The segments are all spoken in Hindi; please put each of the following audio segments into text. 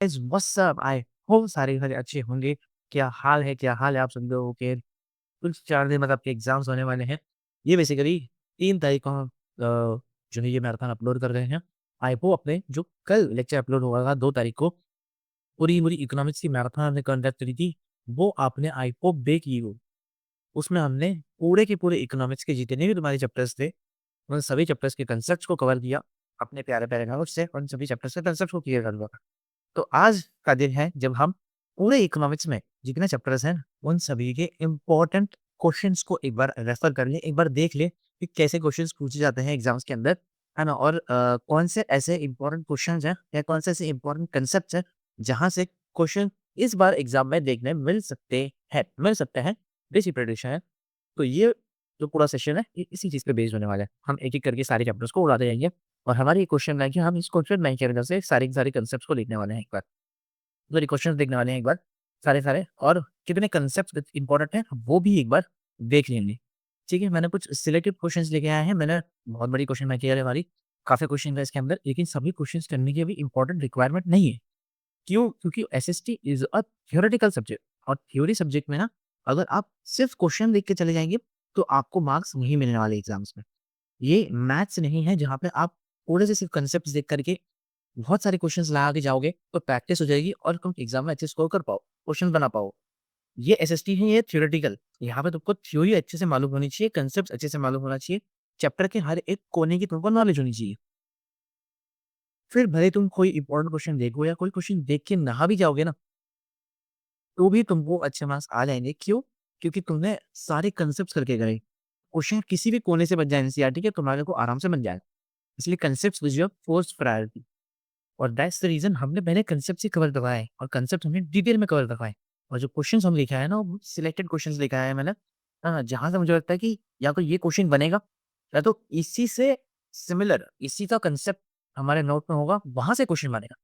Guys what's up I hope सारे घर अच्छे होंगे। क्या हाल है, क्या हाल है आप सब लोगों के। कुछ 4 दिन बाद आपके एग्जाम्स होने वाले हैं। ये बेसिकली 3 तारीख को हम जो है ये मैराथन अपलोड कर रहे हैं। आई होप अपने जो कल लेक्चर अपलोड होगा 2 तारीख को, पूरी इकोनॉमिक्स की मैराथन हमने कंडक्ट करी थी, वो आपने आई होप देख ली हो। उसमें हमने पूरे के पूरे इकोनॉमिक्स के जितने भी तुम्हारे चैप्टर्स थे, उन सभी चैप्टर्स के कांसेप्ट्स को कवर किया अपने प्यारे-प्यारे नोट्स से, उन सभी चैप्टर्स के कांसेप्ट्स को क्लियर कर लिया। तो आज का दिन है जब हम पूरे इकोनॉमिक्स में जितने चैप्टर्स हैं, उन सभी के इम्पोर्टेंट क्वेश्चंस को एक बार रेफर कर लें, एक बार देख लें कि कैसे क्वेश्चंस पूछे जाते हैं एग्जाम्स के अंदर, है ना? और कौन से ऐसे इम्पोर्टेंट क्वेश्चंस हैं या कौन से ऐसे इम्पोर्टेंट कंसेप्ट्स हैं, जहाँ से क्वेश्चन इस बार एग्जाम में देखने मिल सकते हैं। बेसिक प्रेडिक्शन है। तो ये जो पूरा सेशन है, ये इसी चीज़ पे बेस्ड होने वाला है। हम एक-एक करके सारे चैप्टर्स को उड़ाते जाएँगे और हमारी क्वेश्चन बैंक है, हम इस क्वेश्चन बैंक के अंदर से सारे के सारे कांसेप्ट्स को लिखने वाले हैं एक बार। सॉरी क्वेश्चंस देखने वाले हैं एक बार, सारे-सारे, और कितने कांसेप्ट्स इम्पोर्टेंट हैं, वो भी एक बार देख लेंगे। ठीक है? मैंने कुछ सिलेक्टिव क्वेश्चंस लेके आया है। मैंने बहुत बड़ी क्वेश्चन बैंक है ये हमारी, काफ़ी क्वेश्चन है इसके अंदर, लेकिन सभी क्वेश्चंस करने की अभी इम्पोर्टेंट रिक्वायरमेंट नहीं है। क्यों? क्योंकि SST is a theoretical subject, और थ्योरी सब्जेक्ट में ना अगर आप सिर्फ क्वेश्चन देख के चले जाएँगे, तो आपको मार्क्स नहीं मिलने वाले एग्ज़ाम्स में। ये मैथ्स नहीं है जहाँ पे आप थोड़े से सिर्फ कांसेप्ट्स देख करके बहुत सारे क्वेश्चंस लगा के जाओगे, तो प्रैक्टिस हो जाएगी और तुम एग्ज़ाम में अच्छे स्कोर कर पाओ, क्वेश्चन बना पाओ। ये एसएसटी है, ये थ्योरेटिकल। यहाँ पे तुमको थ्योरी अच्छे से मालूम होनी चाहिए, कांसेप्ट्स अच्छे से मालूम होना चाहिए, चैप्टर के हर एक कोने की तुमको नॉलेज होनी चाहिए। फिर भले तुम कोई इंपॉर्टेंट क्वेश्चन देखो या कोई क्वेश्चन देख के नहा भी जाओगे ना, तो भी तुमको अच्छे मार्क्स आ जाएँगे। क्यों? क्योंकि तुमने सारे कांसेप्ट्स करके गए। क्वेश्चन किसी भी कोने से बन जाए एनसीईआरटी के, तुम्हारे को आराम से बन जाएगा। इसलिए कांसेप्ट्स विज़ योर फर्स्ट प्रायोरिटी, और दैट्स द रीज़न हमने पहले कांसेप्ट्स ही कवर करवाए हैं और कांसेप्ट हमने डिटेल में कवर करवाए हैं। और जो क्वेश्चन्स हम लेके आए हैं ना, वो सिलेक्टेड क्वेश्चन्स लेके आया है मैंने। हाँ, जहाँ से मुझे लगता है कि या तो ये क्वेश्चन बनेगा, या तो इसी से सिमिलर, इसी का कांसेप्ट हमारे नोट में होगा, वहाँ से क्वेश्चन बनेगा।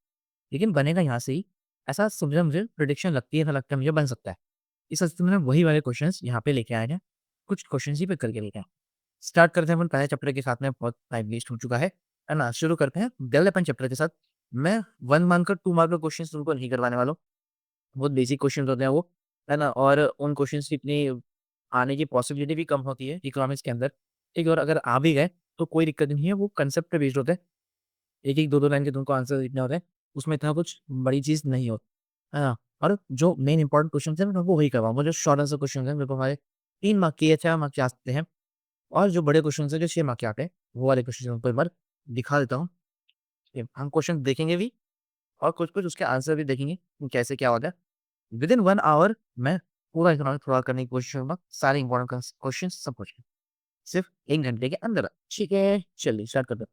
लेकिन बनेगा यहाँ से ही, ऐसा समझे मुझे प्रेडिक्शन लगती है, ऐसा लगता है मुझे बन सकता है। इस वजह से मैंने वही वाले क्वेश्चन्स यहाँ पे लेके आए हैं। कुछ क्वेश्चन्स ही पिक करके लेके आए हैं। स्टार्ट करते हैं अपन पहले चैप्टर के साथ में, बहुत टाइम वेस्ट हो चुका है ना? शुरू करते हैं डेवलपमेंट चैप्टर के साथ। मैं 1 मार्क का 2 मार्क का क्वेश्चन्स तुमको नहीं करवाने वाला हूँ। बहुत बेसिक क्वेश्चन्स होते हैं वो, है ना? और उन क्वेश्चन्स की इतनी आने की पॉसिबिलिटी भी कम होती है इकोनॉमिक्स के अंदर। ठीक है? और अगर आ भी गए, तो कोई दिक्कत नहीं है, वो कांसेप्ट पे बेस्ड होते हैं। एक-एक, 2-2 लाइन के तुमको आंसर लिखने होते हैं। उसमें इतना कुछ बड़ी चीज़ नहीं होती, है ना? और जो मेन इम्पोर्टेंट क्वेश्चन्स हैं, मैं तुमको वही करवाऊँगा। जो शॉर्ट आंसर क्वेश्चन्स हैं, मेरे को हमारे 3 मार्क के या 4 मार्क के आ सकते हैं। और जो बड़े क्वेश्चन्स हैं, जो 6 मार्क के आते हैं, वो वाले क्वेश्चन तुमको एक बार दिखा देता हूँ। हम क्वेश्चन देखेंगे भी और कुछ-कुछ उसके आंसर भी देखेंगे कि कैसे क्या होता है। विदिन 1 आवर मैं पूरा इकोनॉमिक्स कवर करने की कोशिश करूँगा। सारे इम्पोर्टेंट क्वेश्चन सब क्वेश्चन सिर्फ 1 घंटे के अंदर। ठीक है? चलिए स्टार्ट करते हैं।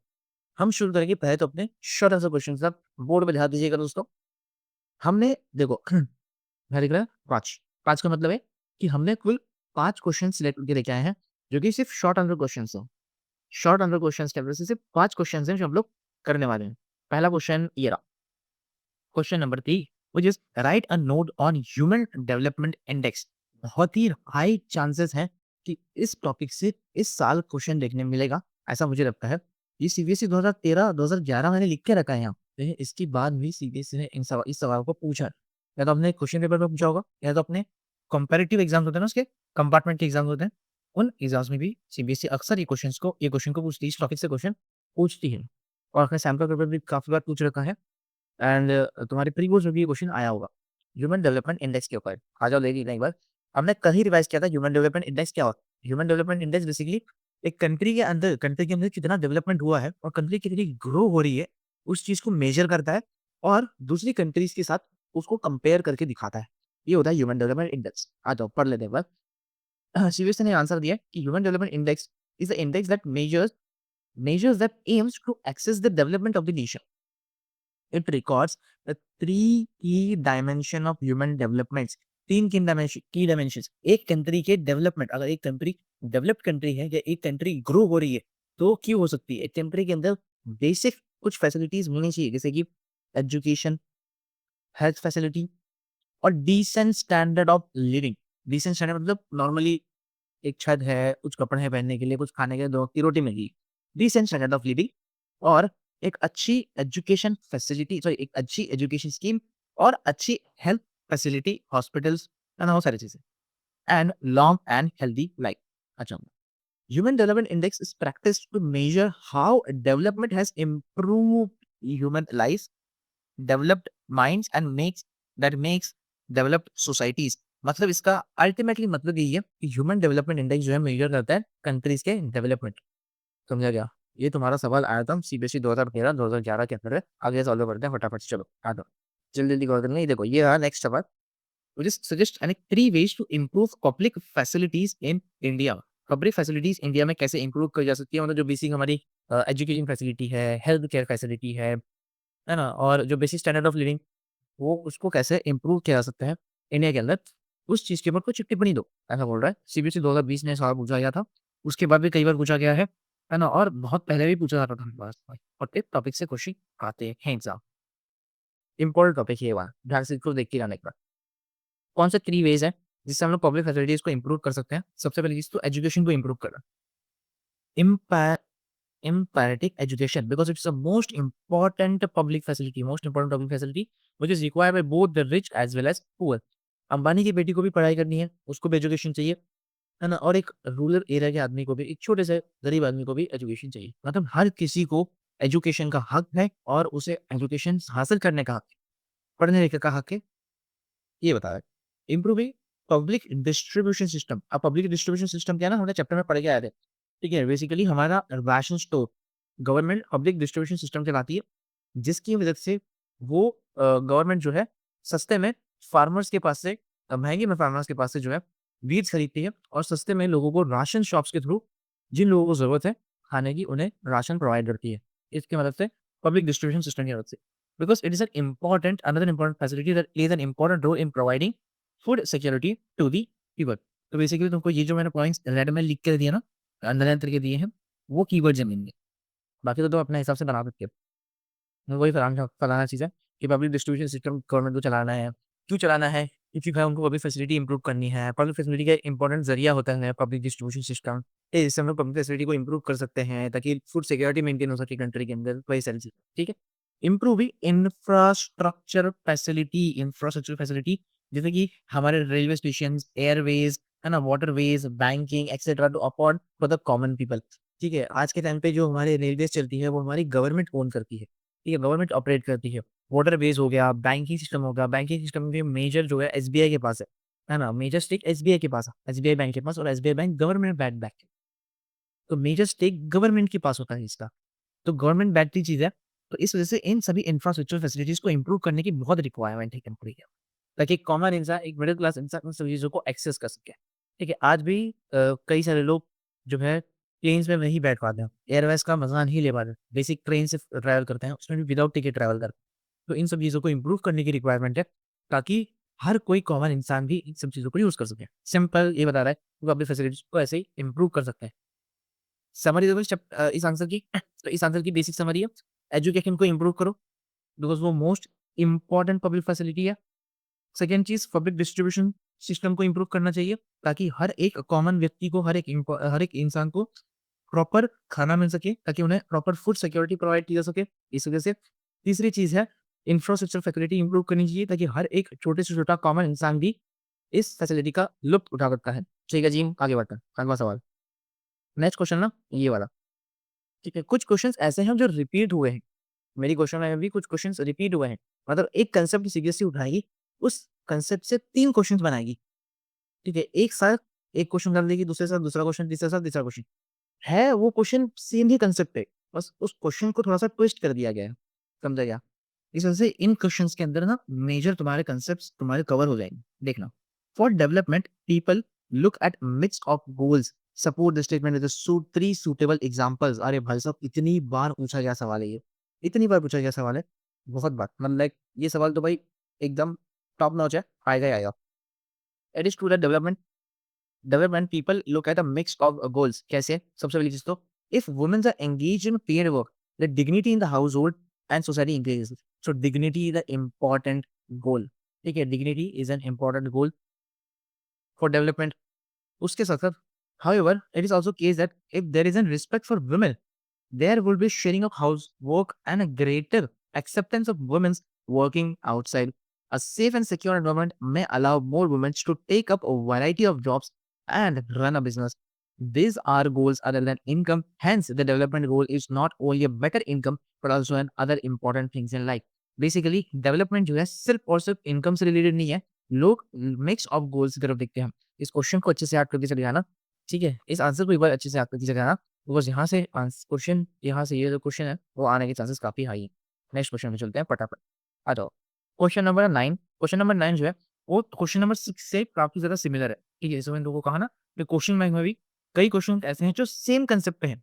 हम शुरू करेंगे पहले तो अपने शॉर्ट आंसर क्वेश्चन से। आप बोर्ड पे ध्यान दीजिएगा दोस्तों। हमने देखो यहाँ लिख रहा है 5। 5 का मतलब है कि हमने कुल 5 क्वेश्चन सिलेक्ट करके लेके आए हैं, जो कि सिर्फ शॉर्ट आंसर क्वेश्चन्स हैं। शॉर्ट आंसर क्वेश्चन्स के अंदर से सिर्फ 5 क्वेश्चन्स हैं जो हम लोग करने वाले हैं। पहला क्वेश्चन ये रहा। Question number 3 which is right a note on human development index. बहुत ही हाई चांसेस हैं कि इस टॉपिक से इस साल क्वेश्चन देखने मिलेगा, ऐसा मुझे लगता है। ये सीबीएसई 2013-2011 मैंने लिख के रखा है यहाँ। लेकिन इसके बाद भी सीबीएसई ने इस सवाल को पूछा है। या तो अपने क्वेश्चन पेपर में पूछा होगा, या तो अपने कंपैरेटिव एग्जाम्स होते हैं ना, उसके कंपार्टमेंट के एग्जाम्स होते हैं, उन एग्जाम्स में भी सीबीएसई अक्सर ये क्वेश्चन को पूछती है, इस टॉपिक से क्वेश्चन पूछती है। और अपने सैंपल पेपर भी काफ़ी बार पूछ रखा है। एंड तुम्हारे प्री बोर्ड्स में भी ये क्वेश्चन आया होगा, ह्यूमन डेवलपमेंट इंडेक्स के ऊपर। आ जाओ लेके एक बार। हमने कल ही रिवाइज़ किया था ह्यूमन डेवलपमेंट इंडेक्स क्या होता है। ह्यूमन डेवलपमेंट इंडेक्स बेसिकली एक कंट्री के अंदर कितना डेवलपमेंट हुआ है और कंट्री कितनी ग्रो हो रही है, उस चीज़ को मेज़र करता है और दूसरी कंट्रीज़ के साथ उसको कंपेयर करके दिखाता है। ये होता है ह्यूमन डेवलपमेंट इंडेक्स। आ जाओ पढ़ लेते हैं एक बार। सीबीएसई ने आंसर दिया है कि human development index is the index that measures that aims to access the development of the nation. It records the 3 key dimension of human developments. 3 की डायमेंशंस एक कंट्री के डेवलपमेंट, अगर एक कंट्री डेवलप्ड कंट्री है या एक कंट्री ग्रो हो रही है, तो क्यों हो सकती है? एक कंट्री के अंदर बेसिक कुछ फैसिलिटीज़ होनी चाहिए, जैसे कि एजुकेशन, हेल्थ फैसिलिटी और decent standard of living. Decent standard मतलब नॉर्मली एक छत है, कुछ कपड़े हैं पहनने के लिए, कुछ खाने के लिए, 2 वक़्त की रोटी मिल गई। डिसेंट स्टैंडर्ड ऑफ लिविंग और एक अच्छी एजुकेशन स्कीम और अच्छी हेल्थ फैसिलिटी, हॉस्पिटल्स, है ना, वो सारी चीज़ें। And long and healthy life. अच्छा, human development index is practice to measure how development has improved human life, developed minds and makes developed societies. मतलब इसका अल्टीमेटली मतलब यही है कि ह्यूमन डेवलपमेंट इंडेक्स जो है मेजर करता है कंट्रीज के डेवलपमेंट। समझा गया? ये तुम्हारा सवाल आया था सीबीएसई 2013-2011 के अंदर है। आगे सॉल्व करते हैं फटाफट से, चलो आ जाओ। जल्दी-जल्दी कर देंगे। ये देखो ये रहा नेक्स्ट सवाल। Just suggest any 3 ways to improve public facilities in India। Public facilities India में कैसे इंप्रूव की जा सकती है, मतलब जो बेसिक हमारी एजुकेशन फैसिलिटी है, हेल्थ केयर फैसिलिटी है ना, और जो बेसिक स्टैंडर्ड ऑफ लिविंग, वो उसको कैसे इंप्रूव किया जा सकता है इंडिया के अंदर, उस चीज़ के ऊपर कुछ टिप्पणी दो, ऐसा बोल रहा है। सीबीएसई 2020 में सवाल पूछा गया था, उसके बाद भी कई बार पूछा गया है ना, और बहुत पहले भी पूछा जाता था हमारे पास, और इस टॉपिक से क्वेश्चन आते हैं एग्जाम। इंपॉर्टेंट टॉपिक है ये वाला, ध्यान से इसको देख के जाने का। कौन से 3 वेज़ हैं, जिससे हम लोग पब्लिक फैसिलिटीज़ को इम्प्रूव कर सकते हैं? सबसे पहली चीज़ तो एजुकेशन को इम्प्रूव करना। इम्पै Empiric education because it's the most important public facility which is required by both the rich as well as poor। Ambani की बेटी को भी पढ़ाई करनी है, उसको भी एजुकेशन चाहिए, है ना? और एक रूरल एरिया के आदमी को भी, एक छोटे से गरीब आदमी को भी एजुकेशन चाहिए। मतलब हर किसी को एजुकेशन का हक है और उसे एजुकेशन हासिल करने का हक है, पढ़ने लिखने का हक है, ये बताया। Improving public distribution system. अब पब्लिक डिस्ट्रीब्यूशन सिस्टम क्या है ना, हमने चैप्टर में पढ़ के आए थे। ठीक है, बेसिकली हमारा ration store government public distribution system चलाती है, जिसकी वजह से वो गवर्नमेंट जो है सस्ते में फार्मर्स के पास से, महंगे में फार्मर्स के पास से जो है बीज खरीदती है, और सस्ते में लोगों को राशन शॉप्स के थ्रू, जिन लोगों को जरूरत है खाने की, उन्हें राशन प्रोवाइड करती है। इसकी मदद से पब्लिक डिस्ट्रीब्यूशन सिस्टम की मदद से, because it is an important another important facility that plays an important role in providing food security to the people. तो बेसिकली तुमको ये जो मैंने पॉइंट्स रेड में लिख कर दिया ना, अंडरलाइन करके दिए हैं, वो कीवर्ड जमीन में, बाकी तो तुम अपने हिसाब से बना सकते हो। वही फलाना फलाना चीज़ है कि पब्लिक डिस्ट्रीब्यूशन सिस्टम गवर्नमेंट को चलाना है। क्यों चलाना है? क्योंकि भाई उनको पब्लिक फैसिलिटी इंप्रूव करनी है। पब्लिक फैसिलिटी का इंपॉर्टेंट जरिया होता है पब्लिक डिस्ट्रीब्यूशन सिस्टम। इससे हम लोग पब्लिक फैसिलिटी को इंप्रूव कर सकते हैं ताकि फूड सिक्योरिटी मेंटेन हो सके कंट्री के अंदर, वही सारी चीज़। ठीक है, इम्प्रूविंग इंफ्रास्ट्रक्चर फैसिलिटी, जैसे कि हमारे रेलवे स्टेशन, एयरवेज, है ना, waterways, banking etcetera to afford for the common people. ठीक है, आज के टाइम पे जो हमारी रेलवे चलती है वो हमारी गवर्नमेंट ओन करती है। ठीक है, गवर्नमेंट ऑपरेट करती है। वाटरवेज हो गया, बैंकिंग सिस्टम हो गया, बैंकिंग सिस्टम में मेजर जो है एसबीआई के पास है ना, मेजर स्टेक एसबीआई के पास है, एसबीआई बैंक के पास, और SBI bank government backed bank है। तो मेजर स्टेक गवर्नमेंट के पास होता है इसका। तो गवर्नमेंट बैक्ड ही चीज़ है। तो इस वजह से इन सभी इंफ्रास्ट्रक्चर फैसिलिटीज़ को इम्प्रूव करने की बहुत रिक्वायरमेंट है कंट्री के, ताकि एक कॉमन इंसान, एक मिडिल क्लास इंसान उन सभी चीज़ों को एक्सेस कर सके। ठीक है, आज भी कई सारे लोग जो है प्लेन्स में नहीं बैठ पाते हैं, एयरवेज़ का मज़ा नहीं ले पाते, बेसिक ट्रेन से ट्रैवल करते हैं, उसमें भी विदाउट टिकट ट्रैवल करते हैं। तो इन सब चीज़ों को इम्प्रूव करने की रिक्वायरमेंट है, ताकि हर कोई कॉमन इंसान भी इन सब चीज़ों को यूज़ कर सके। सिंपल ये बता रहा है, वो अपनी फैसिलिटीज़ को ऐसे ही इम्प्रूव कर सकते हैं। समरी देखो इस आंसर की, तो इस आंसर की बेसिक समरी है, एजुकेशन को इम्प्रूव करो, बिकॉज़ वो मोस्ट इम्पोर्टेंट पब्लिक फैसिलिटी है। सेकंड चीज़, पब्लिक डिस्ट्रीब्यूशन सिस्टम को इम्प्रूव करना चाहिए, ताकि हर एक कॉमन व्यक्ति को, हर एक इंसान को प्रॉपर खाना मिल सके, ताकि उन्हें प्रॉपर फूड सिक्योरिटी प्रोवाइड की जा सके। इस वजह से तीसरी चीज़ है, इंफ्रास्ट्रक्चर फैसिलिटी इम्प्रूव करनी चाहिए, ताकि हर एक छोटे से छोटा कॉमन इंसान भी इस फैसिलिटी का लुत्फ़ उठा सकता है। ठीक है जी, आगे बढ़ते हैं। अगला सवाल, नेक्स्ट क्वेश्चन ना ये वाला। ठीक है, कुछ क्वेश्चंस ऐसे हैं जो रिपीट हुए हैं। मेरी क्वेश्चन में भी कुछ क्वेश्चंस रिपीट हुए हैं। मतलब एक कांसेप्ट सीबीएसई उठाएगी, उस कांसेप्ट से 3 क्वेश्चंस बनाएगी। ठीक है, एक साथ एक क्वेश्चन कर देगी, दूसरे साथ दूसरा क्वेश्चन, तीसरे साथ तीसरा क्वेश्चन। है वो क्वेश्चन सेम ही कांसेप्ट है, बस उस क्वेश्चन को थोड़ा-सा ट्विस्ट कर दिया गया है। समझा क्या? इस वजह से इन क्वेश्चंस के अंदर ना मेजर तुम्हारे कांसेप्ट्स तुम्हारे कवर हो जाएंगे। देखना, for development people look eight mix of goals, support the statement with three suitable examples. अरे भाई साहब, इतनी बार पूछा गया सवाल है ये, इतनी बार पूछा गया सवाल है, बहुत बार। मतलब लाइक ये सवाल तो भाई एकदम टॉप नॉच है, आएगा ही आएगा। It is true that development people look at a mix of goals. कैसे? सबसे पहली चीज तो, if women are engage in paid work, the dignity in the household and society increases. So dignity is the important goal. ठीक है, dignity is an important goal for development. उसके साथ साथ, however, it is also case that if there is a respect for women, there will be sharing of housework and a greater acceptance of women's working outside. A safe and secure environment may allow more women to take up a variety of jobs and run a business. These are goals other than income. Hence, the development goal is not only a better income but also an other important things in life. Basically development जो है सिर्फ और सिर्फ इनकम से रिलेटेड नहीं है। लोग मिक्स ऑफ गोल्स की तरफ देखते हैं। इस क्वेश्चन को अच्छे से याद करके चले जाना, ठीक है? इस आंसर को एक बार अच्छे से याद करके चले जाना, बिकॉज़ यहाँ से क्वेश्चन यहाँ से ये जो क्वेश्चन है वो आने के चांसेस काफ़ी हाई हैं। नेक्स्ट क्वेश्चन में चलते हैं फटाफट। आ जाओ। क्वेश्चन नंबर 9 जो है वो क्वेश्चन नंबर 6 से काफ़ी ज़्यादा सिमिलर है। ठीक है? जैसे मैंने लोगों को कहा ना कि क्वेश्चन बैंक में भी कई क्वेश्चन ऐसे हैं जो सेम कांसेप्ट पे हैं।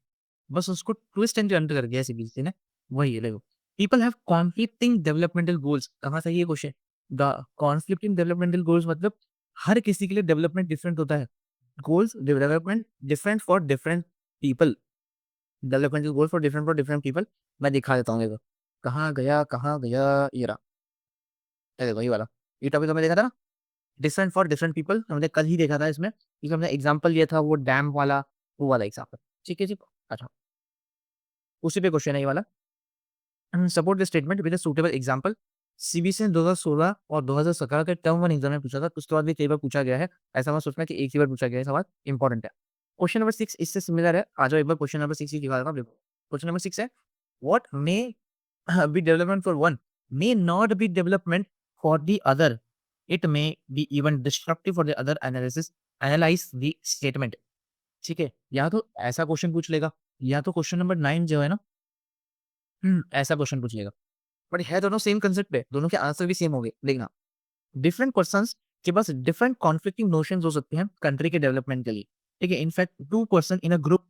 बस उसको ट्विस्ट एंड टर्न कर दिया सीबीएसई ने, वही है देखो। People have conflicting developmental goals, कहाँ से है ये question? The conflicting developmental goals मतलब हर किसी के लिए डेवलपमेंट डिफरेंट होता है। Goals development different for different people. Developmental goal for different people. मैं दिखा देता हूँ देखो। कहाँ गया? ये रहा। ये देखो ये वाला। ये टॉपिक हमने देखा था ना? डिफरेंट फॉर डिफरेंट पीपल, हमने कल ही देखा था इसमें। इसमें हमने एग्जांपल लिया था वो डैम वाला, वो वाला एग्जांपल। ठीक है जी? अच्छा, उसी पे क्वेश्चन है ये वाला। Support the statement with a suitable example. CBSE ने 2016 और 2017 के टर्म 1 एग्जाम में पूछा था, उसके बाद भी कई बार पूछा गया है। ऐसा मत सोचना कि एक ही बार पूछा गया है सवाल, इंपॉर्टेंट है। क्वेश्चन नंबर 6 इससे सिमिलर है। आ जाओ एक बार क्वेश्चन नंबर 6 ही दिखा देता हूँ देखो। क्वेश्चन नंबर 6 है what may be development for one may not be development for the other. It may be even destructive for the other analyse the statement. ठीक है? या तो ऐसा क्वेश्चन पूछ लेगा, या तो क्वेश्चन नंबर 9 जो है ना, ऐसा क्वेश्चन पूछ लेगा। बट है दोनों सेम कांसेप्ट पे, दोनों के आंसर भी सेम होंगे। देखना, डिफरेंट पर्सन्स के पास डिफरेंट कॉन्फ्लिक्टिंग नोशंस हो सकते हैं कंट्री के डेवलपमेंट के लिए। ठीक है? In fact to person in a group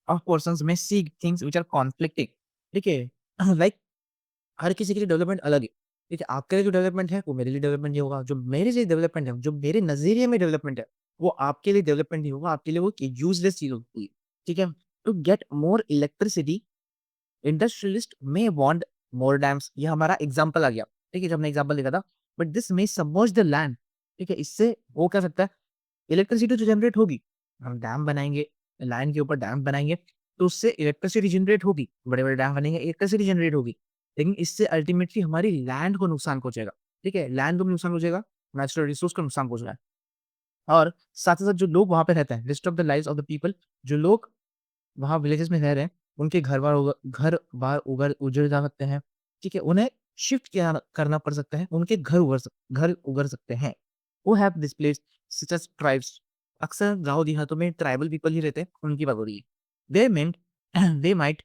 of persons में see things which are conflicting. ठीक है? लाइक हर किसी के लिए डेवलपमेंट अलग है। ठीक है? आपके लिए जो डेवलपमेंट है वो मेरे लिए डेवलपमेंट नहीं होगा। जो मेरे लिए डेवलपमेंट है, जो मेरे नज़रिए में डेवलपमेंट है, वो आपके लिए डेवलपमेंट नहीं होगा। आपके लिए वो यूजलेस चीज़ होगी। ठीक है? To get more electricity industrialist may want more dams. ये हमारा एग्जांपल आ गया। ठीक है? जब हमने एग्जांपल लिखा था, but this may submerge the land. ठीक है? इससे वो क्या सकता है, इलेक्ट्रिसिटी तो जनरेट होगी। हम डैम बनाएँगे, लैंड के ऊपर डैम बनाएँगे, तो उससे इलेक्ट्रिसिटी जनरेट होगी। बड़े-बड़े डैम बनेंगे, इलेक्ट्रिसिटी जनरेट होगी। लेकिन इससे अल्टीमेटली हमारी लैंड को नुकसान पहुँचेगा। ठीक है? लैंड को भी नुकसान पहुँचेगा, नेचुरल रिसोर्स को नुकसान पहुँच रहा है। और साथ ही साथ जो लोग वहाँ पे रहते हैं, disturb the lives of the people. जो लोग वहाँ विलेजेस में रह रहे हैं, उनके घर-बार उजड़ जा सकते हैं। ठीक है? उन्हें शिफ्ट किया करना पड़ सकता है, उनके घर उगड़ सकते हैं। Who have displaced such as tribes. अक्सर गाँव-देहातों में ट्राइबल पीपल ही रहते हैं, उनकी बात हो रही है। They meant they might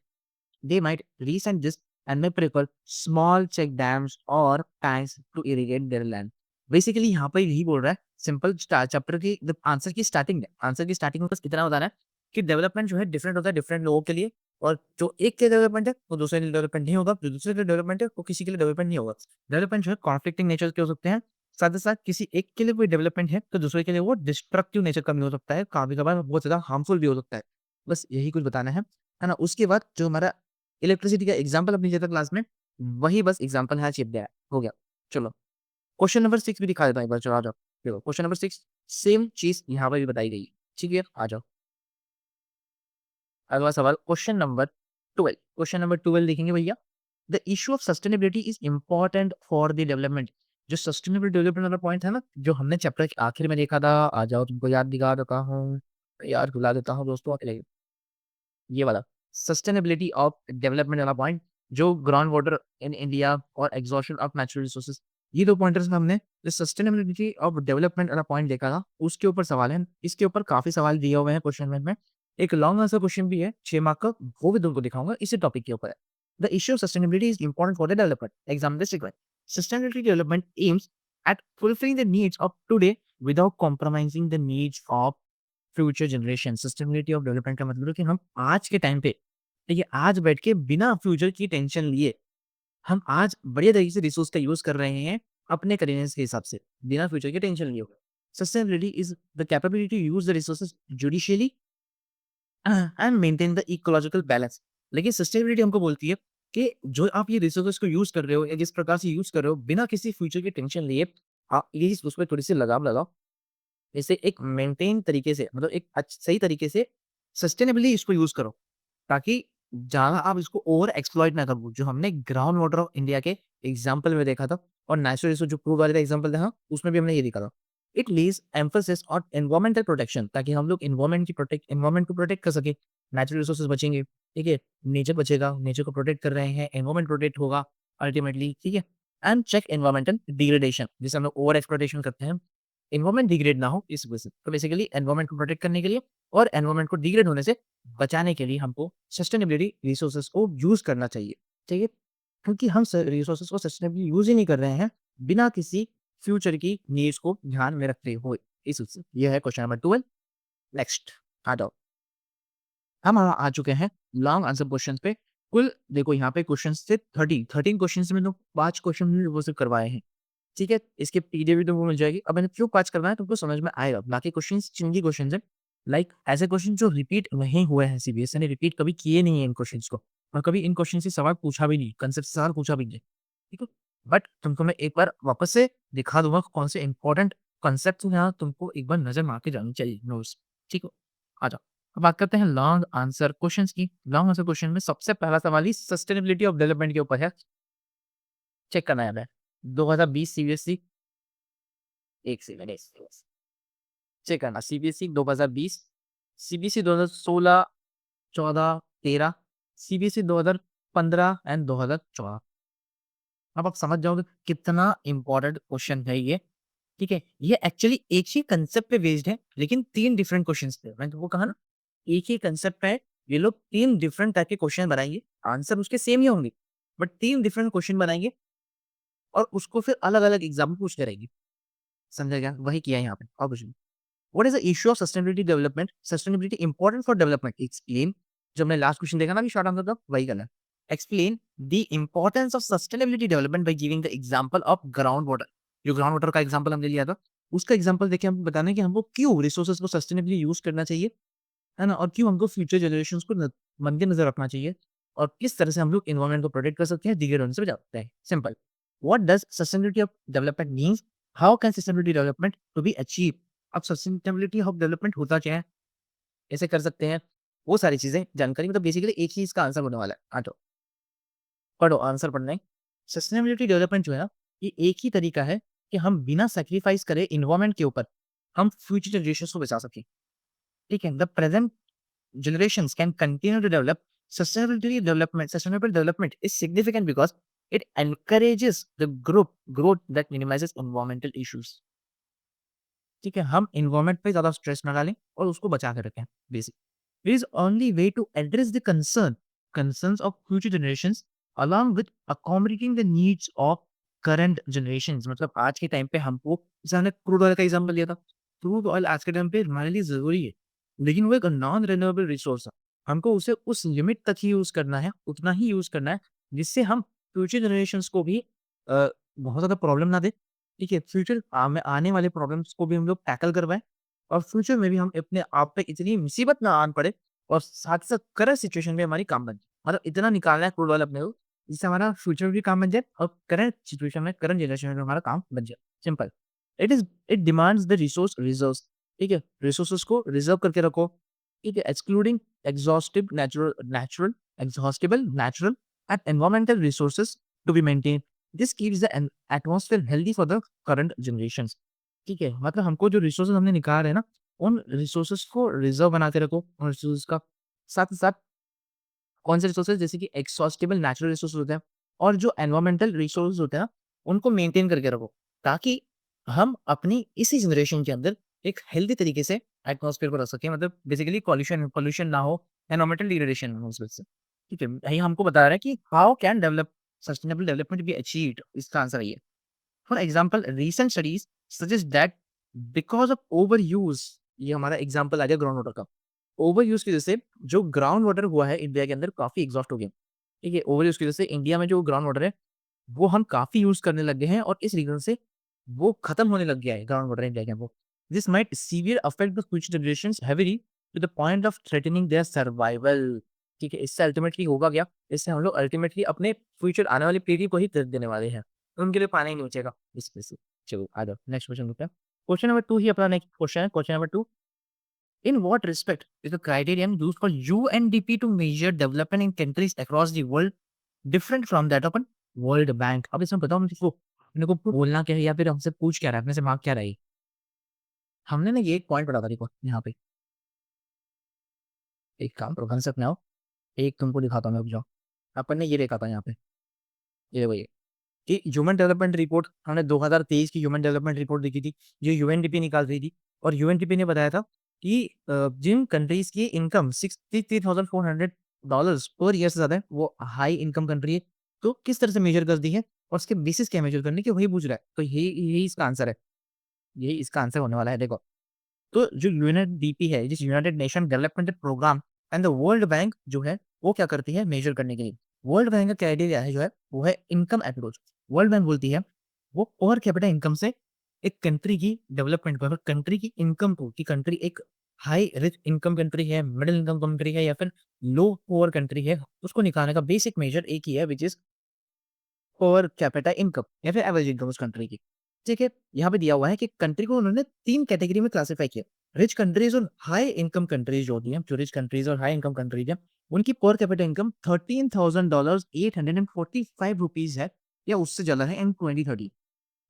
they might resent this and may prefer small check dams or tanks to irrigate their land. Basically यहाँ पर यही बोल रहा है, सिंपल चैप्टर की आंसर की स्टार्टिंग में, आंसर की स्टार्टिंग में बस इतना बताना है कि डेवलपमेंट जो है डिफरेंट होता है डिफरेंट लोगों के लिए। और जो एक के डेवलपमेंट है वो दूसरे के लिए डेवलपमेंट नहीं होगा, जो दूसरे के लिए डेवलपमेंट है वो किसी के लिए डेवलपमेंट नहीं होगा। डेवलपमेंट जो है कॉन्फ्लिक्टिंग नेचर के हो सकते हैं। साथ ही साथ किसी एक के लिए कोई डेवलपमेंट है तो दूसरे के लिए वो डिस्ट्रक्टिव नेचर का भी हो सकता है, कभी कभार बहुत ज्यादा हार्मफुल भी हो सकता है। बस यही कुछ बताना है ना? उसके बाद जो हमारा इलेक्ट्रिसिटी का एग्जांपल अपनी लिया था क्लास में, वही बस एग्जांपल यहाँ चिप गया है, हो गया। चलो, क्वेश्चन नंबर 6 भी दिखा देता हूँ एक बार, चलो आ जाओ। देखो क्वेश्चन नंबर 6 सेम चीज़ यहाँ पर भी बताई गई है। ठीक है? आ जाओ। अगला सवाल क्वेश्चन नंबर 12। क्वेश्चन नंबर 12 देखेंगे भैया। The issue of sustainability is important for the development. जो सस्टेनेबल डेवलपमेंट वाला पॉइंट है ना, जो हमने चैप्टर के आखिर में देखा था, आ जाओ तुमको याद दिला देता हूँ, याद दिला देता हूँ दोस्तों। ये वाला सस्टेनेबिलिटी ऑफ डेवलपमेंट वाला पॉइंट, जो ग्राउंड वाटर इन इंडिया और एग्जॉशन ऑफ नेचुरल रिसोर्सेज, ये 2 पॉइंटर्स में हमने जो सस्टेनेबिलिटी ऑफ डेवलपमेंट वाला पॉइंट देखा था, उसके ऊपर सवाल है। इसके ऊपर काफ़ी सवाल दिए हुए हैं क्वेश्चन में। एक लॉन्ग आंसर क्वेश्चन भी है 6 मार्क का, वो भी तुमको दिखाऊँगा, इसी टॉपिक के ऊपर है। The issue of sustainability is important for the development. Exam district में sustainability development aims at fulfilling the needs of today without compromising the needs of future generation. Sustainability of development का मतलब है कि हम आज के टाइम पे, देखिए आज बैठ के बिना फ्यूचर की टेंशन लिए हम आज बढ़िया तरीके से रिसोर्स का यूज कर रहे हैं अपने कन्वीनियंस के हिसाब से, बिना फ्यूचर की टेंशन लिए हुए। Sustainability is the capability to use the resources judiciously and maintain the ecological balance. लेकिन सस्टेनेबिलिटी हमको बोलती है कि जो आप ये रिसोर्सेज को यूज कर रहे हो या जिस प्रकार से यूज कर रहे हो बिना किसी फ्यूचर की टेंशन लिए, आप ये उस पर थोड़ी सी लगाम लगाओ। इसे एक मेंटेन तरीके से, मतलब एक सही तरीके से सस्टेनेबली इसको यूज करो, ताकि ज़्यादा आप इसको ओवर एक्सप्लॉइट ना करो। जो हमने ग्राउंड वाटर ऑफ इंडिया के एग्जाम्पल में देखा था, और नेचुरल रिसोर्स जो क्रूड वाले का एग्जांपल था उसमें भी हमने ये देखा था। It leaves emphasis on environmental protection, ताकि हम लोग एनवायरमेंट को प्रोटेक्ट कर सके। नेचुरल रिसोर्सेज बचेंगे, ठीक है, नेचर बचेगा, नेचर को प्रोटेक्ट कर रहे हैं, एनवायरमेंट प्रोटेक्ट होगा अल्टीमेटली, ठीक है। एंड चेक एनवायरमेंटल डिग्रेडेशन, जिसे हम लोग ओवर एक्सप्लॉइटेशन करते हैं, एनवायरमेंट डिग्रेड ना हो इस वजह से। तो बेसिकली एनवायरमेंट को प्रोटेक्ट करने के लिए और एनवायरमेंट को डिग्रेड होने से बचाने के लिए हमको सस्टेनेबिलिटी रिसोर्सेज को यूज करना चाहिए, ठीक है। क्योंकि हम रिसोर्सेज को सस्टेनेबली यूज ही नहीं कर रहे हैं बिना किसी फ्यूचर की नीड्स को ध्यान में रखते हुए। इस वजह से ये है क्वेश्चन नंबर 12। नेक्स्ट आ जाओ, हम आ चुके हैं लॉन्ग आंसर क्वेश्चन पे। कुल देखो यहाँ पे क्वेश्चन थे 13 क्वेश्चन में तो 5 क्वेश्चन वो सिर्फ करवाए हैं, ठीक है। इसके पीडीएफ भी तुमको मिल जाएगी। अब मैंने क्यों 5 करवाए तुमको समझ में आएगा। बाकी क्वेश्चन चिंगी क्वेश्चन है, लाइक ऐसे क्वेश्चन जो रिपीट नहीं हुए हैं, सीबीएसई ने रिपीट कभी किए नहीं है इन क्वेश्चन को, और कभी इन क्वेश्चन से सवाल पूछा भी नहीं, कंसेप्ट से सवाल पूछा भी नहीं, ठीक है। बट तुमको मैं एक बार वापस से दिखा दूंगा कौन से इंपॉर्टेंट कंसेप्ट यहाँ तुमको एक बार नजर मार के जानी चाहिए नोट्स, ठीक है। आ जाओ, अब बात करते हैं लॉन्ग आंसर क्वेश्चंस की। लॉन्ग आंसर क्वेश्चन में सबसे पहला सवाल ही सस्टेनेबिलिटी ऑफ डेवलपमेंट के ऊपर है। चेक करना है हमें 2020 सीबीएसई, एक सेकंड चेक करना सीबीएसई 2020, सीबीएसई 2016, 14, 13, सीबीएसई 2015 एंड 2014। अब आप समझ जाओगे कितना इंपॉर्टेंट क्वेश्चन है ये, ठीक है। ये एक्चुअली एक ही कंसेप्ट पे बेस्ड है, लेकिन 3 डिफरेंट क्वेश्चंस थे। मैंने तुमको कहा ना, एक ही कंसेप्ट है, ये लोग 3 डिफरेंट टाइप के क्वेश्चन बनाएंगे, आंसर उसके सेम ही होंगे, बट 3 डिफरेंट क्वेश्चन बनाएंगे और उसको फिर अलग-अलग एग्जाम में पूछते रहेंगे। समझा क्या? वही किया है यहाँ पे और कुछ नहीं। What is the issue of sustainability development? Sustainability important for development, explain. जो हमने लास्ट क्वेश्चन देखा ना अभी शॉर्ट आंसर का, वही करना है। Explain the importance of sustainability development by giving the example of ground water. जो ग्राउंड वाटर का एग्जांपल हमने लिया था, उसका एग्जांपल देके हम बताना है कि हमको क्यों रिसोर्सेज को सस्टेनेबली यूज करना चाहिए, है ना? और क्यों हमको फ्यूचर जनरेशंस को मद्देनजर रखना चाहिए, और किस तरह से हम लोग एनवायरनमेंट को प्रोटेक्ट कर सकते हैं, डिग्रेड होने से बचा सकते हैं। Simple. What does sustainability of development means? How can sustainability development to be achieve? अब सस्टेनेबिलिटी ऑफ डेवलपमेंट होता क्या है, कैसे कर सकते हैं, वो सारी चीजें जानकारी, मतलब बेसिकली एक ही इसका आंसर होने वाला है। आ जाओ पढ़ो, आंसर पढ़ना है। सस्टेनेबिलिटी डेवलपमेंट जो है ना, ये एक ही तरीका है कि हम बिना सैक्रिफाइस करे इन्वायरमेंट के ऊपर हम फ्यूचर जनरेशन को बचा सकें, ठीक है। The present generations can continue to develop sustainable development is significant because it encourages the growth that minimizes environmental issues, ठीक है। हम इन्वायरमेंट पे ज्यादा स्ट्रेस ना डालें और उसको बचा के रखें। Basic it is only way to address the concerns of future generations along with accommodating the needs of current generations। मतलब आज के टाइम पे हमको, जैसे हमने क्रूड ऑयल का एग्जांपल लिया था, क्रूड ऑयल आज के टाइम पे हमारे लिए जरूरी है, लेकिन वो एक नॉन रिन्यूएबल रिसोर्स है। हमको उसे उस लिमिट तक ही यूज करना है, उतना ही यूज करना है जिससे हम फ्यूचर जनरेशंस को भी बहुत ज्यादा प्रॉब्लम ना दे, ठीक है। फ्यूचर में आने वाले प्रॉब्लम्स को भी हम लोग टैकल करवाएं, और फ्यूचर में भी हम अपने आप पे इतनी मुसीबत ना आन पड़े, और साथ साथ करंट सिचुएशन में हमारी काम बन जाए। मतलब इतना निकालना है क्रूड ऑयल अपने को, जिससे हमारा फ्यूचर में भी काम बन जाए और करंट सिचुएशन में, करंट जनरेशन में भी हमारा काम बन जाए। Simple. It demands the resource reserves, ठीक है। रिसोर्सेस को रिजर्व करके रखो, ठीक है। Excluding exhaustive natural exhaustible natural and environmental resources to be maintain. This keeps the atmosphere healthy for the current generations, ठीक है। मतलब हमको जो रिसोर्सेज हमने निकाले हैं ना, उन रिसोर्सेज को रिजर्व बना के रखो, उन रिसोर्सेज का साथ ही साथ कौन से रिसोर्सेज, जैसे कि एक्सॉस्टेबल नेचुरल रिसोर्स होते हैं और जो एनवायरमेंटल रिसोर्स होते हैं ना, उनको मेंटेन करके रखो, ताकि हम अपनी इसी जनरेशन के अंदर एक हेल्दी तरीके से एटमॉस्फेयर को रख सकें। मतलब बेसिकली पॉल्यूशन पॉल्यूशन ना हो, एनवायरमेंटल डिग्रेडेशन ना हो उस वजह से, ठीक है। यही हमको बता रहा है कि how can develop sustainable development be achieved. इसका आंसर ये, for example recent studies suggest that because of over use, ये हमारा एग्जाम्पल आ गया ग्राउंड वाटर का। ओवर यूज की वजह से जो ग्राउंड वाटर हुआ है इंडिया के अंदर, काफी एग्जॉस्ट हो गया, ठीक है। ओवर यूज की वजह से इंडिया में जो ग्राउंड वाटर है वो हम काफी यूज करने लग गए हैं, और इस रीजन से वो खत्म होने लग गया है ग्राउंड वाटर इंडिया के अंदर। This might severe affect the future generations heavily to the point of threatening their survival, ठीक है। इससे अल्टीमेटली होगा क्या, इससे हम लोग अल्टीमेटली अपने फ्यूचर आने वाली पीढ़ी को ही दर्द देने वाले हैं, उनके लिए पानी ही नहीं बचेगा इस वजह से। चलो आ जाओ नेक्स्ट क्वेश्चन होता है। क्वेश्चन नंबर 2 ही अपना नेक्स्ट क्वेश्चन है। Question number 2, in what respect is the criterion used for UNDP to measure development in countries across the world different from that of a World Bank? अब इसमें बताओ मुझको, अपने को बोलना क्या है या फिर हमसे पूछ क्या रहा है, अपने से माँग क्या रहा है ये? हमने ना ये एक पॉइंट पढ़ा था देखो यहाँ पे, एक काम करो ध्यान से अपने आओ, एक तुमको दिखाता हूँ मैं, रुक जाओ। अपन ने ये देखा था यहाँ पे, ये देखो ये, कि ह्यूमन डेवलपमेंट रिपोर्ट हमने 2023 की ह्यूमन डेवलपमेंट रिपोर्ट देखी थी, जो यूएनडीपी निकाल रही थी। और यूएनडीपी ने बताया था कि जिन कंट्रीज की इनकम $63,400 पर ईयर से ज्यादा है, वो हाई इनकम कंट्री है। तो किस तरह से मेजर कर दी है और उसके बेसिस क्या मेजर करने की, वही पूछ रहा है। तो यही यही इसका आंसर है, यही इसका आंसर होने वाला है देखो। तो जो यूएनडीपी है, जिस United Nation Development Programme and the World Bank जो है, वो क्या करती है मेजर करने के लिए। वर्ल्ड बैंक का क्राइटेरिया है जो है, वो है इनकम अप्रोच। वर्ल्ड बैंक बोलती है वो पर कैपिटा इनकम से एक कंट्री की डेवलपमेंट को, कंट्री की इनकम को, कि कंट्री एक हाई रिच इनकम कंट्री है, मिडिल इनकम कंट्री है, या फिर लो पुअर कंट्री है, उसको निकालने का बेसिक मेजर एक ही है, विच इज पर कैपिटा इनकम या फिर एवरेज इनकम उस कंट्री की। ठीक है, यहाँ पे दिया हुआ है कि कंट्री को उन्होंने 3 कैटेगरी में क्लासिफाई किया। रिच कंट्रीज और हाई इनकम कंट्रीज जो होती हैं, जो रिच कंट्रीज और हाई इनकम कंट्रीज हैं, उनकी पर कैपिटा इनकम $13,000 ₹845 है, या उससे ज्यादा है इन 2030।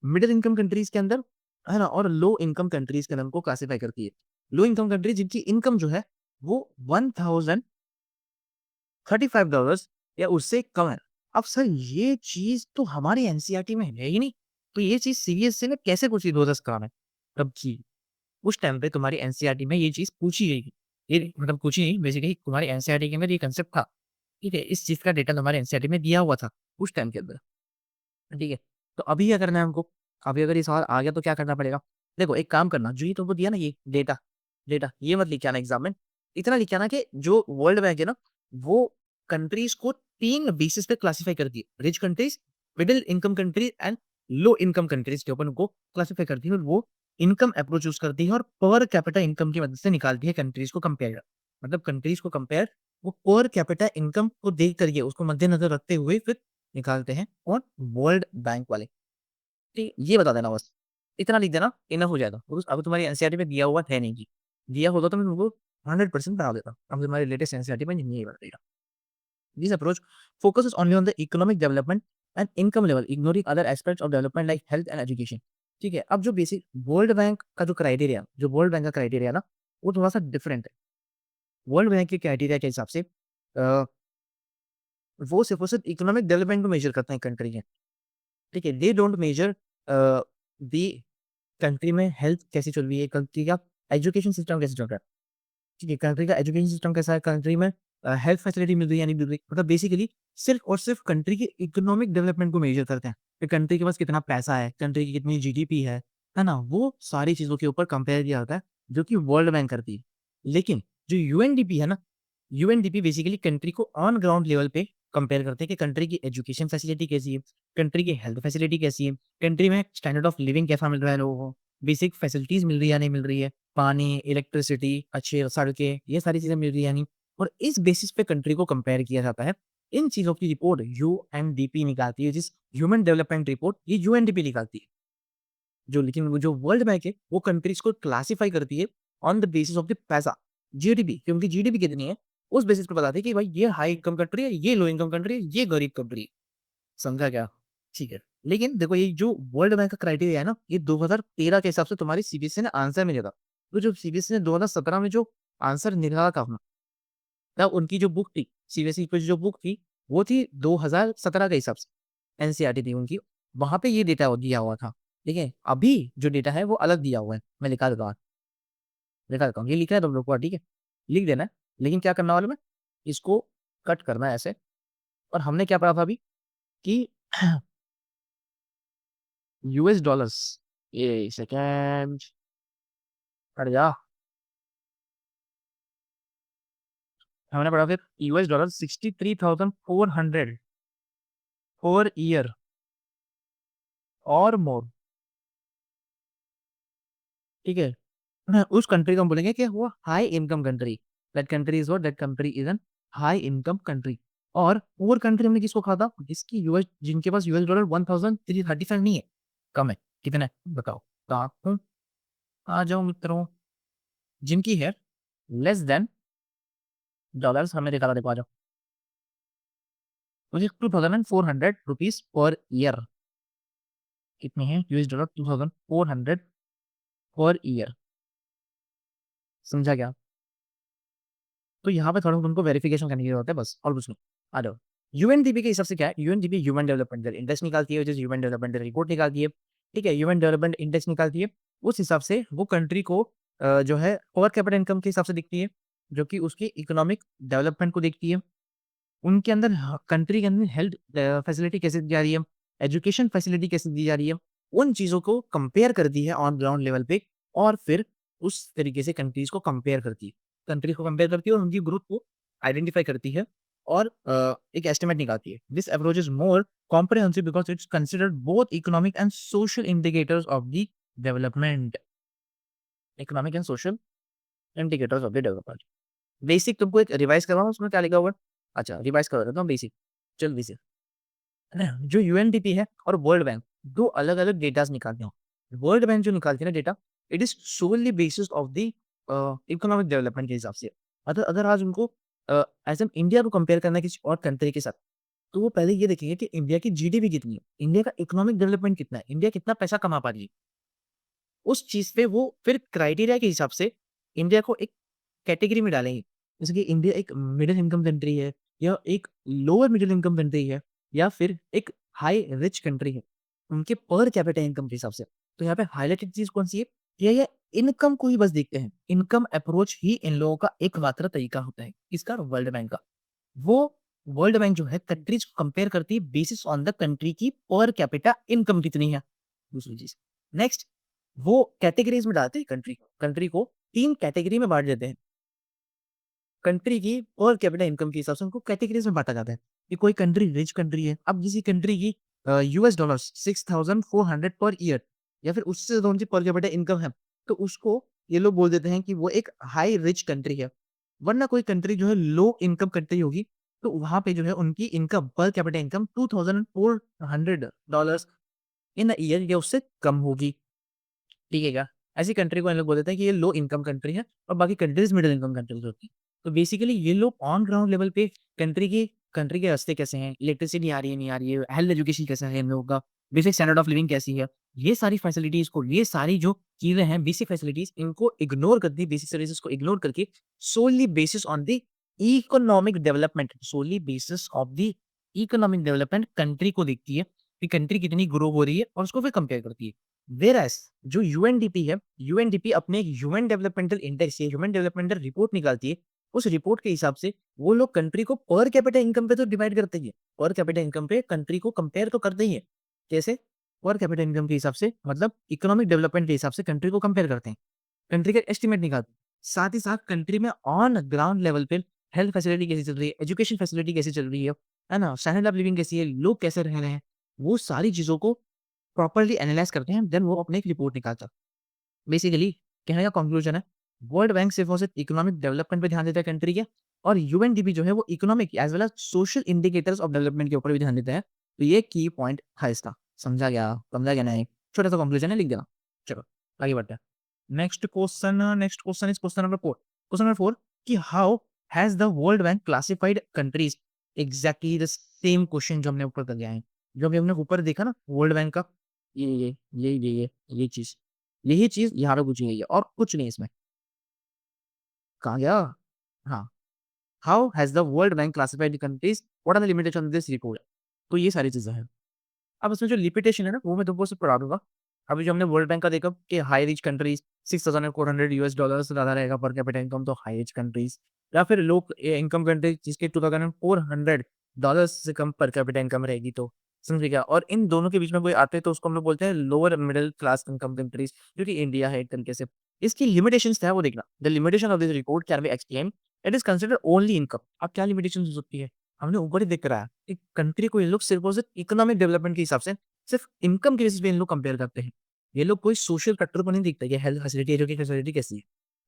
मिडिल इनकम कंट्रीज के अंदर है ना, और लो इनकम कंट्रीज के अंदर उनको क्लासिफाई करती है। लो इनकम कंट्रीज जिनकी इनकम जो है वो $1,035 या उससे कम है। अब सर ये चीज़ तो हमारी एनसीईआरटी में है ही नहीं, तो ये चीज़ सीबीएसई ने कैसे पूछी 2017 में? तब की उस टाइम पे तुम्हारी एनसीईआरटी में ये चीज़ पूछी गई थी। ये मतलब पूछी नहीं, बेसिकली तुम्हारी एनसीईआरटी के अंदर ये कांसेप्ट था। ठीक है? इस चीज़ का डेटा तुम्हारे एनसीईआरटी में दिया हुआ था उस टाइम के अंदर। ठीक है? तो अभी क्या करना है हमको? अभी अगर ये सवाल आ गया तो क्या करना पड़ेगा? देखो एक काम करना, जो ये तुमको दिया ना ये डेटा, डेटा ये मत लिख के आना एग्ज़ाम में। इतना लिख के आना कि जो वर्ल्ड बैंक है ना, वो कंट्रीज़ को 3 बेसिस पे क्लासिफाई करती है। Rich countries, middle income countries and low income countries के ऊपर उनको क्लासिफाई करती है, और वो इनकम अप्रोच यूज़ करती है और पर कैपिटा इनकम की मदद से निकालती है कंट्रीज़ को कंपेयर। मतलब कंट्रीज़ को कंपेयर वो पर कैपिटा इनकम को देख कर के, उसको मद्देनज़र रखते हुए फिर निकालते हैं, और वर्ल्ड बैंक वाले। ठीक, ये बता देना बस। इतना लिख देना, इनफ हो जाएगा। बिकॉज़ अभी तुम्हारी एनसीईआरटी में दिया हुआ है नहीं जी। दिया होता तो मैं तुमको 100% बता देता। अब तुम्हारी लेटेस्ट एनसीईआरटी में नहीं बताएगा। This approach focuses only on the economic development and income level, ignoring other aspects of development like health and education. ठीक है, अब जो बेसिक वर्ल्ड बैंक का जो क्राइटेरिया, जो वर्ल्ड बैंक का क्राइटेरिया ना, वो थोड़ा सा डिफरेंट है। वर्ल्ड बैंक के क्राइटेरिया के हिसाब से वो सिर्फ और सिर्फ इकोनॉमिक डेवलपमेंट को मेजर करते हैं कंट्री के। ठीक है, they don't measure the country में हेल्थ कैसी चल रही है, कंट्री का एजुकेशन सिस्टम कैसे चल रहा है। ठीक है, कंट्री का एजुकेशन सिस्टम कैसा है, कंट्री में हेल्थ फैसिलिटी मिल रही है या नहीं मिल रही। मतलब बेसिकली सिर्फ और सिर्फ कंट्री के इकोनॉमिक डेवलपमेंट को मेजर करते हैं कि कंट्री के पास कितना पैसा है, कंट्री की कितनी जीडीपी है ना, वो सारी चीज़ों के ऊपर कंपेयर किया जाता है, जो कि वर्ल्ड बैंक करती है। लेकिन जो यूएनडीपी है ना, यूएनडीपी बेसिकली कंट्री को ऑन ग्राउंड लेवल पे कंपेयर करते हैं कि कंट्री की एजुकेशन फैसिलिटी कैसी है, कंट्री की हेल्थ फैसिलिटी कैसी है, कंट्री में स्टैंडर्ड ऑफ लिविंग कैसा मिल रहा है लोगों को, बेसिक फैसिलिटीज मिल रही है या नहीं मिल रही है, पानी, इलेक्ट्रिसिटी, अच्छी सड़कें, ये सारी चीज़ें मिल रही है या नहीं। और इस बेसिस पे कंट्री को कंपेयर किया जाता है। इन चीज़ों की रिपोर्ट यूएनडीपी निकालती है, जिस ह्यूमन डेवलपमेंट रिपोर्ट ये यूएनडीपी निकालती है। जो लेकिन वो जो वर्ल्ड बैंक है, वो कंट्रीज को क्लासिफाई करती है on the basis of the पैसा, जीडीपी, कि उनकी जीडीपी कितनी है, उस बेसिस पे बताती है कि भाई ये हाई इनकम कंट्री है, ये लो इनकम कंट्री है, ये गरीब कंट्री है। समझा क्या? ठीक है। लेकिन देखो ये जो वर्ल्ड बैंक का क्राइटेरिया है ना, ये 2013 के हिसाब से तुम्हारी सीबीएसई ने आंसर नहीं दिया था। तो जो सीबीएसई ने 2017 में जो आंसर निकाला था अपना, तब उनकी जो बुक थी, सीबीएसई की जो बुक थी, वो थी 2017 के हिसाब से, एनसीईआरटी थी उनकी। वहाँ पे ये डेटा दिया हुआ था। ठीक है? अभी जो डेटा है वो अलग दिया हुआ है। मैं लिखा देता हूँ, लिखा देता हूँ। ये लिखना है तुम लोग को, ठीक है? लिख देना है। लेकिन क्या करना मालूम है? इसको कट करना है ऐसे। और हमने क्या पढ़ा था अभी कि यूएस डॉलर्स, ये सेकंड, हट जा। हमने पढ़ा फिर यूएस डॉलर 63,400 पर ईयर और मोर। ठीक है? हाँ, उस कंट्री को हम बोलेंगे कि वो high income country. That country is what, that country is an high income country. और पुअर कंट्री हमने किसको कहा था, जिसकी यूएस, जिनके पास यूएस डॉलर 1335 नहीं है, कम है। कितना है बताओ? कहाँ आ जाओ मित्रों, जिनकी है लेस देन डॉलर्स, हमने देखा था, देखो आ जाओ, मुझे 2,400 रुपीज पर ईयर। कितने हैं $24 2400 पर ईयर, समझा क्या? तो यहाँ पे थोड़ा तुमको वेरिफिकेशन करने की जरूरत है बस, और कुछ नहीं। आ जाओ। यूएनडीपी के हिसाब से क्या है, यूएनडीपी ह्यूमन डेवलपमेंट इंडेक्स निकालती है, जैसे ह्यूमन डेवलपमेंट रिपोर्ट निकालती है, ठीक है, ह्यूमन डेवलपमेंट इंडेक्स निकालती है। उस हिसाब से वो कंट्री को जो है पर कैपिटा इनकम के हिसाब से दिखती है, जो कि उसकी इकोनॉमिक डेवलपमेंट को देखती है। उनके अंदर कंट्री के अंदर हेल्थ फैसिलिटी कैसे दी जा रही है, एजुकेशन फैसिलिटी कैसे दी जा रही है, उन चीज़ों को कंपेयर करती है ऑन ग्राउंड लेवल पे, और फिर उस तरीके से कंट्रीज़ को कंपेयर करती है। कंट्रीज़ को कंपेयर करती है और उनकी ग्रोथ को आइडेंटिफाई करती है, और एक एस्टिमेट निकालती है। This approach is more comprehensive because it's considered both economic and social indicators of the development. Economic and social indicators of the development. Basic तुमको एक रिवाइज़ करवाऊँ उसमें क्या लिखा हुआ है? अच्छा, रिवाइज़ करवा देता हूँ बेसिक। चल बेसिक। है ना? जो यूएनडीपी है और वर्ल्ड बैंक 2 अलग-अलग डेटास निकालते हैं। वर्ल्ड बैंक जो निकालती है ना data, it is solely basis of the economic development के हिसाब से। अगर आज उनको एज़ एन इंडिया को कंपेयर करना है किसी और कंट्री के साथ, तो वो पहले ये देखेंगे कि इंडिया की जीडीपी कितनी है, इंडिया का इकोनॉमिक डेवलपमेंट कितना है, इंडिया कितना पैसा कमा पा रही है। उस चीज़ पे वो फिर क्राइटेरिया के हिसाब से इंडिया को एक कैटेगरी में डालेंगे। जैसे कि इंडिया एक मिडल इनकम कंट्री है, या एक लोअर मिडल इनकम कंट्री है, या फिर एक हाई रिच कंट्री है, उनके पर कैपिटा इनकम के हिसाब से। तो यहाँ पे हाइलाइटेड चीज़ कौन-सी है? ये इनकम को ही बस देखते हैं। इनकम अप्रोच ही इन लोगों का एकमात्र तरीका होता है। किसका? वर्ल्ड बैंक का। वो वर्ल्ड बैंक जो है कंट्रीज़ को कंपेयर करती है बेसिस ऑन द कंट्री की पर कैपिटा इनकम कितनी है, दूसरी चीज़। नेक्स्ट, वो कैटेगरीज़ में डालते हैं कंट्री को। कंट्री को 3 कैटेगरी में बाँट देते हैं। कंट्री की पर कैपिटा इनकम के हिसाब से उनको कैटेगरीज़ में बाँटा जाता है, कि कोई कंट्री रिच कंट्री है। अब किसी कंट्री की यूएस डॉलर्स 6400 पर ईयर, या फिर उससे ज़्यादा उनकी पर कैपिटा इनकम है, तो उसको ये लोग बोल देते हैं कि वो एक हाई रिच कंट्री है। वरना कोई कंट्री जो है लो इनकम कंट्री होगी, तो वहाँ पे जो है उनकी इनकम पर capita income $2400 in a year या उससे कम होगी। ठीक है क्या? ऐसी कंट्री को इन लोग बोल देते हैं कि ये लो इनकम कंट्री है, और बाकी कंट्रीज़ मिडल इनकम कंट्रीज़ होती हैं। तो बेसिकली ये लोग ऑन ग्राउंड लेवल पे कंट्री के रास्ते कैसे हैं, इलेक्ट्रिसिटी आ रही है, नहीं आ रही है, हेल्थ एजुकेशन कैसा है इन लोगों का, बेसिक स्टैंडर्ड ऑफ लिविंग कैसी है, ये सारी फैसिलिटीज़ को, ये सारी जो चीज़ें हैं बेसिक फैसिलिटीज़, इनको इग्नोर करती है, बेसिक सर्विसेज़ को इग्नोर करके solely basis on the economic development, solely basis of the economic development country को देखती है, कि कंट्री कितनी ग्रो हो रही है, और उसको फिर कंपेयर करती है। व्हेयरएज़ जो यूएनडीपी है, यूएनडीपी अपने ह्यूमन डेवलपमेंटल इंडेक्स या ह्यूमन डेवलपमेंटल रिपोर्ट निकालती है। उस रिपोर्ट के हिसाब से वो लोग कंट्री को पर कैपिटा इनकम पे तो डिवाइड करते ही हैं। पर कैपिटा इनकम पे कंट्री को कंपेयर तो करते ही हैं। कैसे? पर कैपिटा इनकम के हिसाब से, मतलब इकोनॉमिक डेवलपमेंट के हिसाब से कंट्री को कंपेयर करते हैं। कंट्री का एस्टीमेट निकालते हैं। साथ ही साथ कंट्री में ऑन ग्राउंड लेवल पे हेल्थ फैसिलिटी कैसी चल रही है, एजुकेशन फैसिलिटी कैसी चल रही है ना? स्टैंडर्ड ऑफ लिविंग कैसी है, लोग कैसे रह रहे हैं, वो सारी चीज़ों को प्रॉपर्ली एनालाइज़ करते हैं, देन वो अपनी एक रिपोर्ट निकालता है। बेसिकली कहने का कंक्लूजन है, वर्ल्ड बैंक सिर्फ़ और सिर्फ़ इकोनॉमिक डेवलपमेंट पे ध्यान देता है कंट्री के, और यूएनडीपी जो है वो economic as well as social indicators of development के ऊपर भी ध्यान देता है। तो ये की पॉइंट था इसका। समझा गया? समझा क्या नहीं? छोटा-सा कंक्लूजन है, लिख देना। चलो, आगे बढ़ते हैं। Next question is question number 4। Question number 4, कि how has the World Bank classified countries? Exactly the same question जो हमने ऊपर कर लिया है। जो अभी हमने ऊपर देखा ना वर्ल्ड बैंक का, ये चीज़। यही चीज़ यहाँ पे पूछी गई है, और कुछ नहीं इसमें। कहाँ गया? हाँ, how has the World Bank classified the countries? What are the limitation of this report? तो ये सारी चीज़ें हैं। अब इसमें जो लिमिटेशन है ना, वो मैं तुमको सिर्फ पढ़ा दूँगा। अभी जो हमने वर्ल्ड बैंक का देखा कि हाई रिच कंट्रीज़ $6400 से ज़्यादा रहेगा पर कैपिटा इनकम, तो हाई रिच कंट्रीज़, या फिर लो इनकम कंट्रीज़ जिसके $2400 से कम पर कैपिटा इनकम रहेगी, तो समझे क्या? और इन दोनों के बीच में कोई आते हैं तो उसको हम लोग बोलते हैं lower middle class income countries, जो कि इंडिया है एक तरीके से। इसकी लिमिटेशंस क्या है वो देखना। The limitation of this report can be explained, it is considered only income. अब क्या लिमिटेशंस हो सकती है? हमने ऊपर ही देख कर आया, एक कंट्री को ये लोग सिर्फ और सिर्फ इकोनॉमिक डेवलपमेंट के हिसाब से, सिर्फ इनकम के बेसिस पे इन लोग कंपेयर करते हैं। ये लोग कोई सोशल फैक्टर को नहीं देखते कि हेल्थ फैसिलिटी, एजुकेशन फैसिलिटी कैसी है।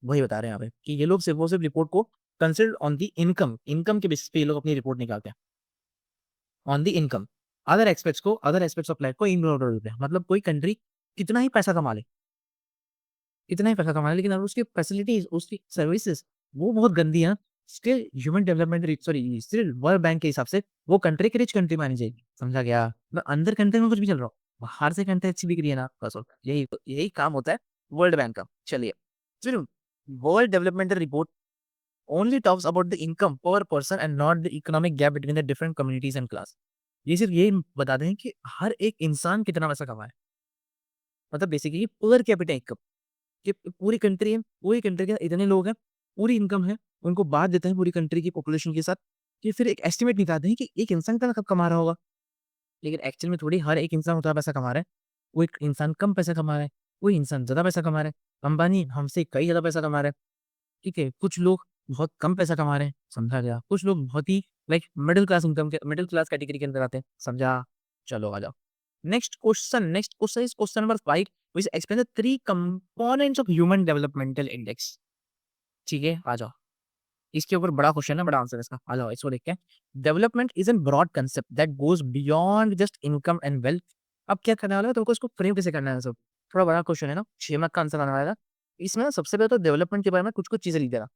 वही बता रहे हैं यहाँ पे कि ये लोग सिर्फ और सिर्फ रिपोर्ट को consider on the income, income के बेसिस पे ये लोग अपनी रिपोर्ट निकालते हैं। On the income, other aspects of life को इग्नोर कर देते हैं। मतलब कोई कंट्री कितना ही पैसा कमा ले, कितना ही पैसा कमा ले, लेकिन अगर उसकी फैसिलिटीज़, उसकी सर्विसेज़ वो बहुत गंदी हैं, still human development still world bank के हिसाब से वो कंट्री एक रिच कंट्री मानी जाएगी। समझा क्या? मतलब अंदर कंट्री में कुछ भी चल रहा हो, बाहर से कंटेंट बिक रही है ना, बस होता है। यही यही काम होता है वर्ल्ड बैंक का। चलिए, फिर world developmental report only talks about the income per person and not the economic gap between the different communities and class. ये सिर्फ ये बताते हैं कि हर एक इंसान कितना पैसा कमाए, मतलब बेसिकली पर कैपिटा इनकम, कि पूरी कंट्री के इतने लोग हैं, पूरी इनकम है, उनको बाँट देते हैं पूरी कंट्री की पॉपुलेशन के साथ, कि फिर एक एस्टिमेट निकालते हैं कि एक इंसान इतना कब कमा रहा होगा। लेकिन एक्चुअल में थोड़ी हर एक इंसान उतना पैसा कमा रहा है। कोई इंसान कम पैसा कमा रहा है, कोई इंसान ज़्यादा पैसा कमा रहा है। अंबानी हमसे कहीं ज़्यादा पैसा कमा रहा है, ठीक है? कुछ लोग बहुत कम पैसा कमा रहे हैं, समझा गया। कुछ लोग बहुत ही लाइक मिडल क्लास कैटेगरी के अंदर आते हैं, समझा? चलो आ जाओ। Next question is question number 5 which explain the 3 components of human developmental index. ठीक है, आ जाओ। इसके ऊपर बड़ा क्वेश्चन है, बड़ा आंसर है इसका। आ जाओ इसको देखते हैं। Development is an broad concept that goes beyond just income and wealth. अब क्या करने वाला है, तुमको इसको फ्रेम कैसे करना है सब? थोड़ा बड़ा क्वेश्चन है ना, 6 मार्क का आंसर आने वाला है। इसमें ना सबसे पहले तो डेवलपमेंट के बारे में कुछ-कुछ चीज़ें लिख देना।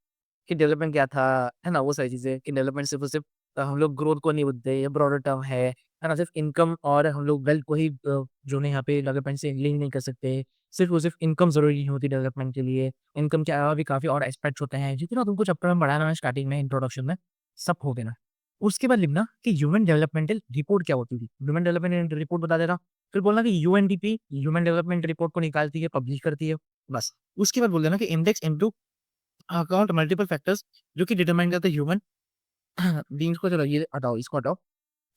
कि डेवलपमेंट क्या था, है ना? वो सारी चीज़ें कि डेवलपमेंट सिर्फ़ और सिर्फ़ हम लोग ग्रोथ को नहीं बोलते, ये ब्रॉडर टर्म है ना? सिर्फ़ इनकम और हम लोग वेल्थ को ही जो है यहाँ पे डेवलपमेंट से लिंक नहीं कर सकते। सिर्फ़ और सिर्फ़ इनकम ज़रूरी नहीं होती डेवलपमेंट के लिए। इनकम के अलावा भी काफ़ी और एस्पेक्ट्स होते हैं, जितना तुमको चैप्टर में पढ़ाया ना स्टार्टिंग में इंट्रोडक्शन में, सब हो देना। उसके बाद लिखना कि ह्यूमन डेवलपमेंटल रिपोर्ट क्या होती थी? ह्यूमन डेवलपमेंट रिपोर्ट बता देना। फिर बोलना कि यूएनडीपी ह्यूमन डेवलपमेंट रिपोर्ट को निकालती है, पब्लिश करती है, बस। उसके बाद बोल देना कि index into account multiple factors जो कि डिटरमाइन करते हैं ह्यूमन बीइंग्स को। चलो ये हटाओ, इसको हटाओ।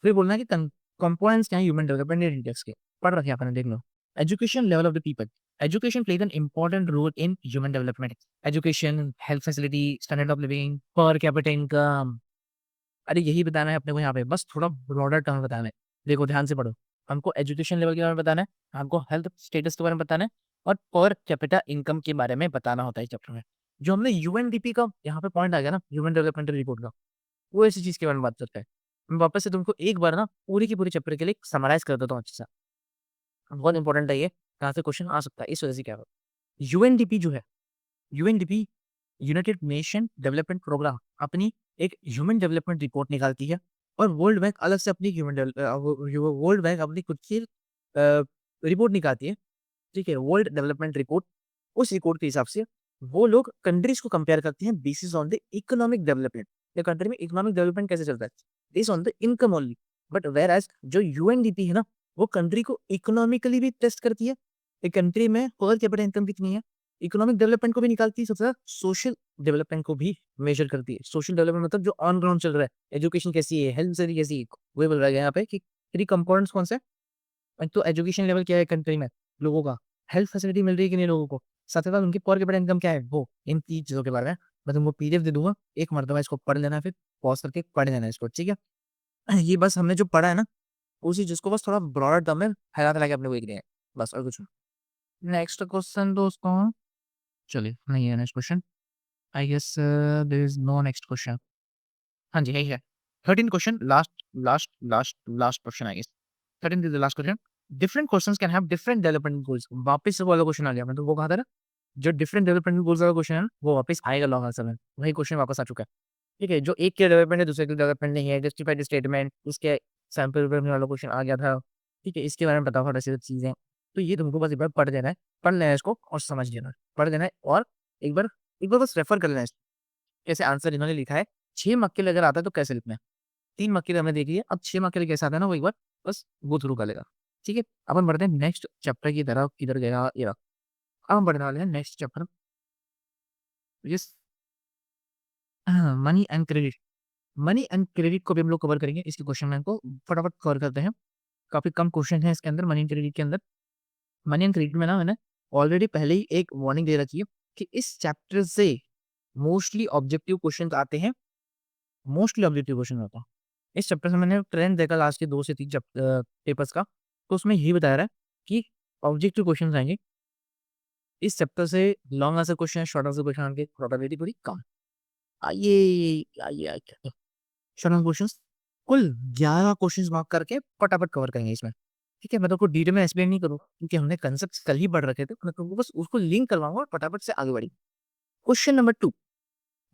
फिर बोलना है कि कंपोनेंट्स क्या है ह्यूमन डेवलपमेंट इंडेक्स के, पढ़ रखे आपने, देख लो। Education level of the people. Education plays an important role in human development. Education, health facility, standard of living, per capita income. अरे यही बताना है अपने को यहाँ पे, बस थोड़ा ब्रॉडर टर्म बताना है। देखो ध्यान से पढ़ो। हमको एजुकेशन लेवल के बारे में बताना है, हमको हेल्थ स्टेटस के बारे में बताना है, और पर कैपिटा इनकम के बारे में बताना होता है इस चैप्टर में। जो हमने यूएनडीपी का यहाँ पे पॉइंट आ गया ना, ह्यूमन डेवलपमेंट रिपोर्ट का, वो ऐसी चीज़ के बारे में बात करता है। मैं वापस से तुमको एक बार ना पूरी की पूरी चैप्टर के लिए समराइज़ कर देता हूँ अच्छे से। बहुत इंपॉर्टेंट है ये, यहाँ से क्वेश्चन आ सकता है, इस वजह से क्या है। यूएनडीपी जो है, UNDP United Nation Development Programme अपनी एक ह्यूमन डेवलपमेंट रिपोर्ट निकालती है, और वर्ल्ड बैंक अलग से अपनी वर्ल्ड बैंक अपनी खुद की रिपोर्ट निकालती है, ठीक है? World development report. उस रिपोर्ट के हिसाब से वो लोग कंट्रीज को कंपेयर करते हैं basis on the economic development. या कंट्री में इकोनॉमिक डेवलपमेंट कैसे चलता है, based on the income only. But whereas जो यूएनडीपी है ना, वो कंट्री को इकोनॉमिकली भी टेस्ट करती है। एक कंट्री में पर कैपिटा इनकम कितनी है, इकोनॉमिक डेवलपमेंट को भी निकालती है, सबसे ज्यादा सोशल डेवलपमेंट को भी मेजर करती है। सोशल डेवलपमेंट मतलब जो ऑन ग्राउंड चल रहा है, एजुकेशन कैसी है, हेल्थ सर्विस कैसी है, वही बोल रहा है यहाँ पे कि 3 कंपोनेंट्स कौन से हैं? एक तो एजुकेशन लेवल क्या है कंट्री में लोगों का, हेल्थ फैसिलिटी मिल रही है कि नहीं लोगों को, साथ ही साथ उनकी पर कैपिटा इनकम क्या है, वो इन 3 चीज़ों के बारे में मैं तुमको पीडीएफ दे दूँगा। एक मर्तबा इसको पढ़ लेना, फिर पॉज़ करके पढ़ लेना इसको, ठीक है? ये बस हमने जो पढ़ा है ना, उसी चीज़ को बस थोड़ा ब्रॉडर टर्म में फैला-फैला के अपने को लिख दिया है, बस और कुछ नहीं। नेक्स्ट क्वेश्चन दोस्तों, चलिए नहीं है next question. I guess there is no next question. हाँ जी, यही है। 13 question, last question I guess. 13 is the last question. Different questions can have different development goals. वापस से वो वाला क्वेश्चन आ गया, मैंने तुमको कहा था ना, जो डिफरेंट डेवलपमेंट गोल्स वाला क्वेश्चन है ना, वो वापस आएगा लॉन्ग आंसर में। वही क्वेश्चन वापस आ चुका है। ठीक है? जो एक के डेवलपमेंट है, दूसरे के डेवलपमेंट नहीं है। जस्टिफाइड स्टेटमेंट, उसके सैंपल पेपर में वाला क्वेश्चन आ गया था। ठीक है? इसके बारे में बताओ थोड़ा-सी चीज़ें। तो ये तुमको बस एक बार पढ़ देना है। पढ़ लेना है इसको और समझ लेना है। पढ़ देना है और एक बार बस रेफर कर लेना है इसको। कैसे आंसर इन्होंने लिखा है, 6 मार्क के लिए अगर आता है तो कैसे लिखना है। 3 मार्क के लिए हमने देख लिया, अब 6 मार्क के लिए कैसे आता है ना, वो एक बार बस गो थ्रू कर लेगा। ठीक है? अपन बढ़ते हैं नेक्स्ट चैप्टर की तरफ, किधर गया ये रहा। अब हम बढ़ने वाले हैं नेक्स्ट चैप्टर, जिस money and credit. Money and credit को भी हम लोग कवर करेंगे। इसके क्वेश्चन बैंक को फटाफट कवर करते हैं। काफ़ी कम क्वेश्चन है इसके अंदर, मनी एंड क्रेडिट के अंदर। मनी एंड क्रेडिट में ना मैंने ऑलरेडी पहले ही एक वार्निंग दे रखी है कि इस चैप्टर से मोस्टली ऑब्जेक्टिव क्वेश्चंस आते हैं, मोस्टली ऑब्जेक्टिव क्वेश्चन आता है। इस चैप्टर से मैंने ट्रेंड देखा लास्ट के 2 से 3 पेपर्स का, तो उसमें यही बताया रहा है कि ऑब्जेक्टिव क्वेश्चंस आएँगे। इस चैप्टर से long answer question, short answer question आने की प्रोबेबिलिटी थोड़ी कम है। आइए शॉर्ट आंसर क्वेश्चंस कुल 11 क्वेश्चंस मार्क करके फटाफट कवर करेंगे इसमें। ठीक है? मैं तो आपको डिटेल में एक्सप्लेन नहीं करूँगा क्योंकि हमने कांसेप्ट्स कल ही पढ़ रखे थे। मैं तुमको बस उसको लिंक करवाऊँगा और फटाफट से आगे बढ़ेंगे। क्वेश्चन नंबर 2,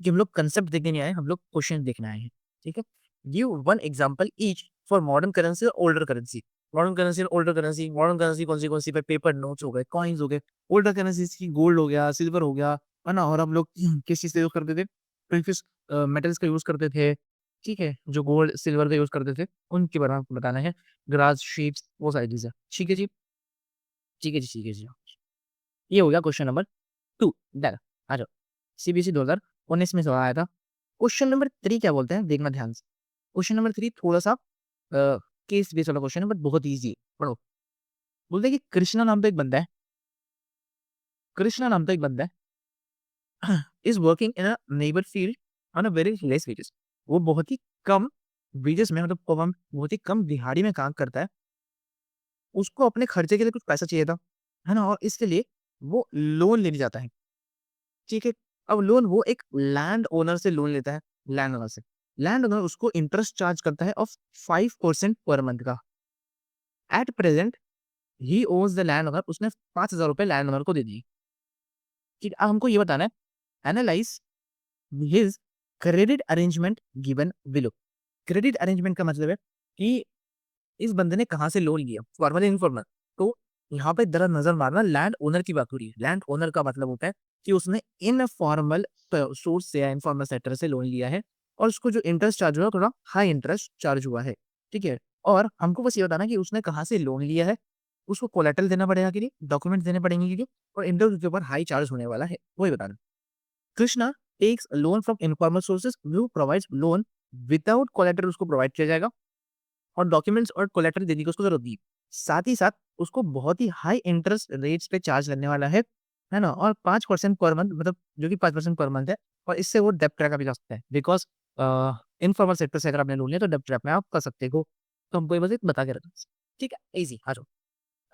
कि हम लोग कांसेप्ट देखने नहीं आए, हम लोग क्वेश्चन देखने आए हैं। ठीक है? Give one example each for modern currency और ओल्डर करेंसी। मॉडर्न करेंसी और ओल्डर करेंसी। मॉडर्न करेंसी कौन सी भाई, पेपर नोट्स हो गए, कॉइन्स हो गए। ओल्डर करेंसी की गोल्ड हो गया, सिल्वर हो गया, है ना। और हम लोग किस चीज का यूज करते थे, प्रीफिस मेटल्स का यूज करते थे, ठीक है, जो गोल्ड सिल्वर का यूज करते थे उनके बारे में आपको बताना है, ग्रास शीट्स वो सारी चीजें, ठीक है जी, ठीक है जी, ठीक है जी। ये हो गया क्वेश्चन नंबर 2। डन। आ जाओ, सीबीएसई 2019 में सवाल आया था। क्वेश्चन नंबर 3 क्या बोलते हैं, देखना ध्यान से। क्वेश्चन नंबर 3 थोड़ा सा केस बेस्ड वाला क्वेश्चन है, बट बहुत इजी है, पढ़ो। बोलते हैं कि कृष्णा नाम का एक बंदा है, कृष्णा नाम का एक बंदा है, is working in a neighbour field on a very less wages. वो बहुत ही कम वेजेस में, मतलब बहुत ही कम दिहाड़ी में काम करता है। उसको अपने खर्चे के लिए कुछ पैसा चाहिए था, है ना, और इसके लिए वो लोन लेने जाता है, ठीक है। अब लोन वो एक लैंड ओनर से लोन लेता है, लैंड ओनर से। लैंड ओनर उसको इंटरेस्ट चार्ज करता है ऑफ 5% पर मंथ का। At present he owns the land owner, उसने 5,000 रुपए लैंड ओनर को दे दी, ठीक है। अब हमको ये बताना है, analyse his credit arrangement given below. Credit arrangement का मतलब है कि इस बंदे ने कहाँ से लोन लिया, फॉर्मल इनफॉर्मल। तो यहाँ पे जरा नजर मारना, लैंड ओनर की बात हो रही है। लैंड ओनर का मतलब होता है कि उसने इनफॉर्मल सोर्स से या इनफॉर्मल सेक्टर से लोन लिया है, और उसको जो इंटरेस्ट चार्ज हुआ थोड़ा हाई इंटरेस्ट चार्ज हुआ है, ठीक है। और हमको बस ये बताना कि उसने कहाँ से लोन लिया है, उसको कोलेटरल देना पड़ेगा कि नहीं, डॉक्यूमेंट देने पड़ेंगे कि नहीं, और इंटरेस्ट के ऊपर हाई चार्ज होने वाला है, वही बताना। Krishna takes loan from informal sources, view provides loan without collateral, उसको प्रोवाइड किया जाएगा, और डॉक्यूमेंट्स और कोलेटरल देने की उसको जरूरत नहीं है। साथ ही साथ उसको बहुत ही हाई इंटरेस्ट रेट्स पे चार्ज लगने वाला है ना, और 5% पर मंथ, मतलब जो कि 5% पर मंथ है। और इससे वो डेब्ट ट्रैप भी जा सकता है, बिकॉज इनफॉर्मल सेक्टर से अगर आपने लोन लिया तो डेब्ट ट्रैप में आप कर सकते हो। तो हमको ये बस एक बता के रखना, ठीक है, इजी। आ जाओ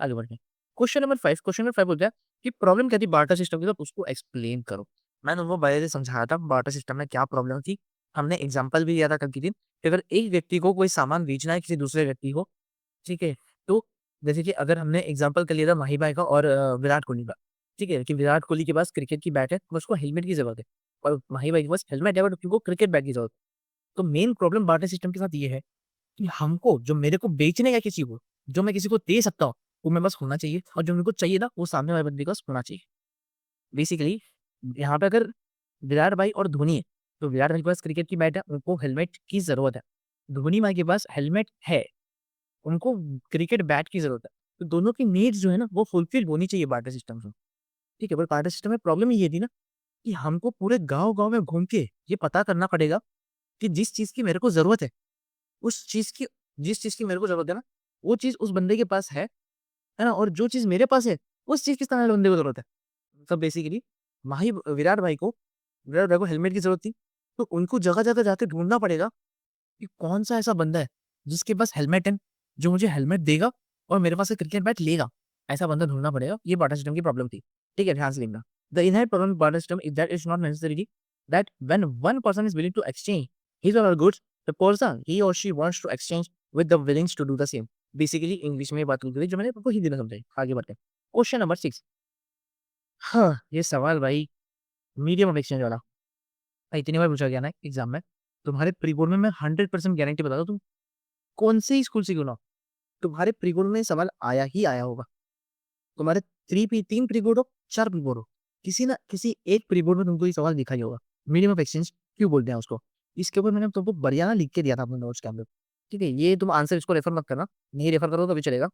आगे बढ़ते हैं। क्वेश्चन नंबर 5 बोलता है कि प्रॉब्लम क्या थी बार्टर सिस्टम की, तो उसको एक्सप्लेन करो। मैंने उनको पहले से समझाया था बार्टर सिस्टम में क्या प्रॉब्लम थी। हमने एग्जांपल भी दिया था कल के दिन कि अगर एक व्यक्ति को कोई सामान बेचना है किसी दूसरे व्यक्ति को, ठीक है, तो जैसे कि अगर हमने एग्जांपल कर लिया था माही भाई का और विराट कोहली का, ठीक है, कि विराट कोहली के पास क्रिकेट की बैट है, तो उसको हेलमेट की जरूरत है, और माही भाई के पास हेलमेट है बट उनको क्रिकेट बैट की जरूरत है। तो मेन प्रॉब्लम बार्टर सिस्टम के साथ ये है कि हमको जो मेरे को बेचने का किसी को, जो मैं किसी को दे सकता हूँ, वो मेरे पास होना चाहिए, और जो मेरे को चाहिए ना वो सामने वाले बंदे के पास होना चाहिए। बेसिकली यहाँ पे अगर विराट भाई और धोनी है, तो विराट भाई के पास क्रिकेट की बैट है, उनको हेलमेट की जरूरत है। धोनी भाई के पास हेलमेट है, उनको क्रिकेट बैट की जरूरत है। तो दोनों की नीड्स जो है ना वो फुलफिल होनी चाहिए बार्टर सिस्टम से, ठीक है। पर बार्टर सिस्टम में प्रॉब्लम ये थी ना कि हमको पूरे गांव गांव में घूम के ये पता करना पड़ेगा कि जिस चीज की मेरे को जरूरत है, उस चीज की, जिस चीज की मेरे को जरूरत है ना, वो चीज उस बंदे के पास है ना, और जो चीज मेरे पास है उस चीज की सामने वाले बंदे को जरूरत है। तो बेसिकली माही विराट भाई को हेलमेट की जरूरत थी, तो उनको जगह जगह जाके ढूंढना पड़ेगा कि कौन सा ऐसा बंदा है जिसके पास हेलमेट है, जो मुझे हेलमेट देगा और मेरे पास से क्रिकेट बैट लेगा। ऐसा बंदा ढूंढना पड़ेगा, ये बाटा सिस्टम की प्रॉब्लम थी, ठीक है, ध्यान से लिखना। The inherent problem barter system is that it's not necessary that when one person is willing to exchange his or her goods, the person he और she wants to exchange with the willings to do the same. Basically English में बात होती है जो मैंने आपको हिंदी में समझाई। आगे बढ़ते हैं, क्वेश्चन नंबर 6। हाँ, ये सवाल भाई मीडियम ऑफ एक्सचेंज वाला इतनी बार पूछा गया ना एग्जाम में, तुम्हारे प्री बोर्ड में मैं 100% गारंटी बता दूं, तुम कौन से ही स्कूल से क्यों ना हो, तुम्हारे प्री बोर्ड में सवाल आया ही आया होगा। तुम्हारे 3 प्री बोर्ड हो, 4 प्री बोर्ड हो, किसी ना किसी एक प्री बोर्ड में तुमको ये सवाल दिखा ही होगा। मीडियम ऑफ एक्सचेंज क्यों बोलते हैं उसको, इसके ऊपर मैंने तुमको बढ़िया ना लिख के दिया था अपने नोट्स के अंदर, ठीक है। ये तुम आंसर इसको रेफर मत करना, नहीं रेफर करो तो भी चलेगा,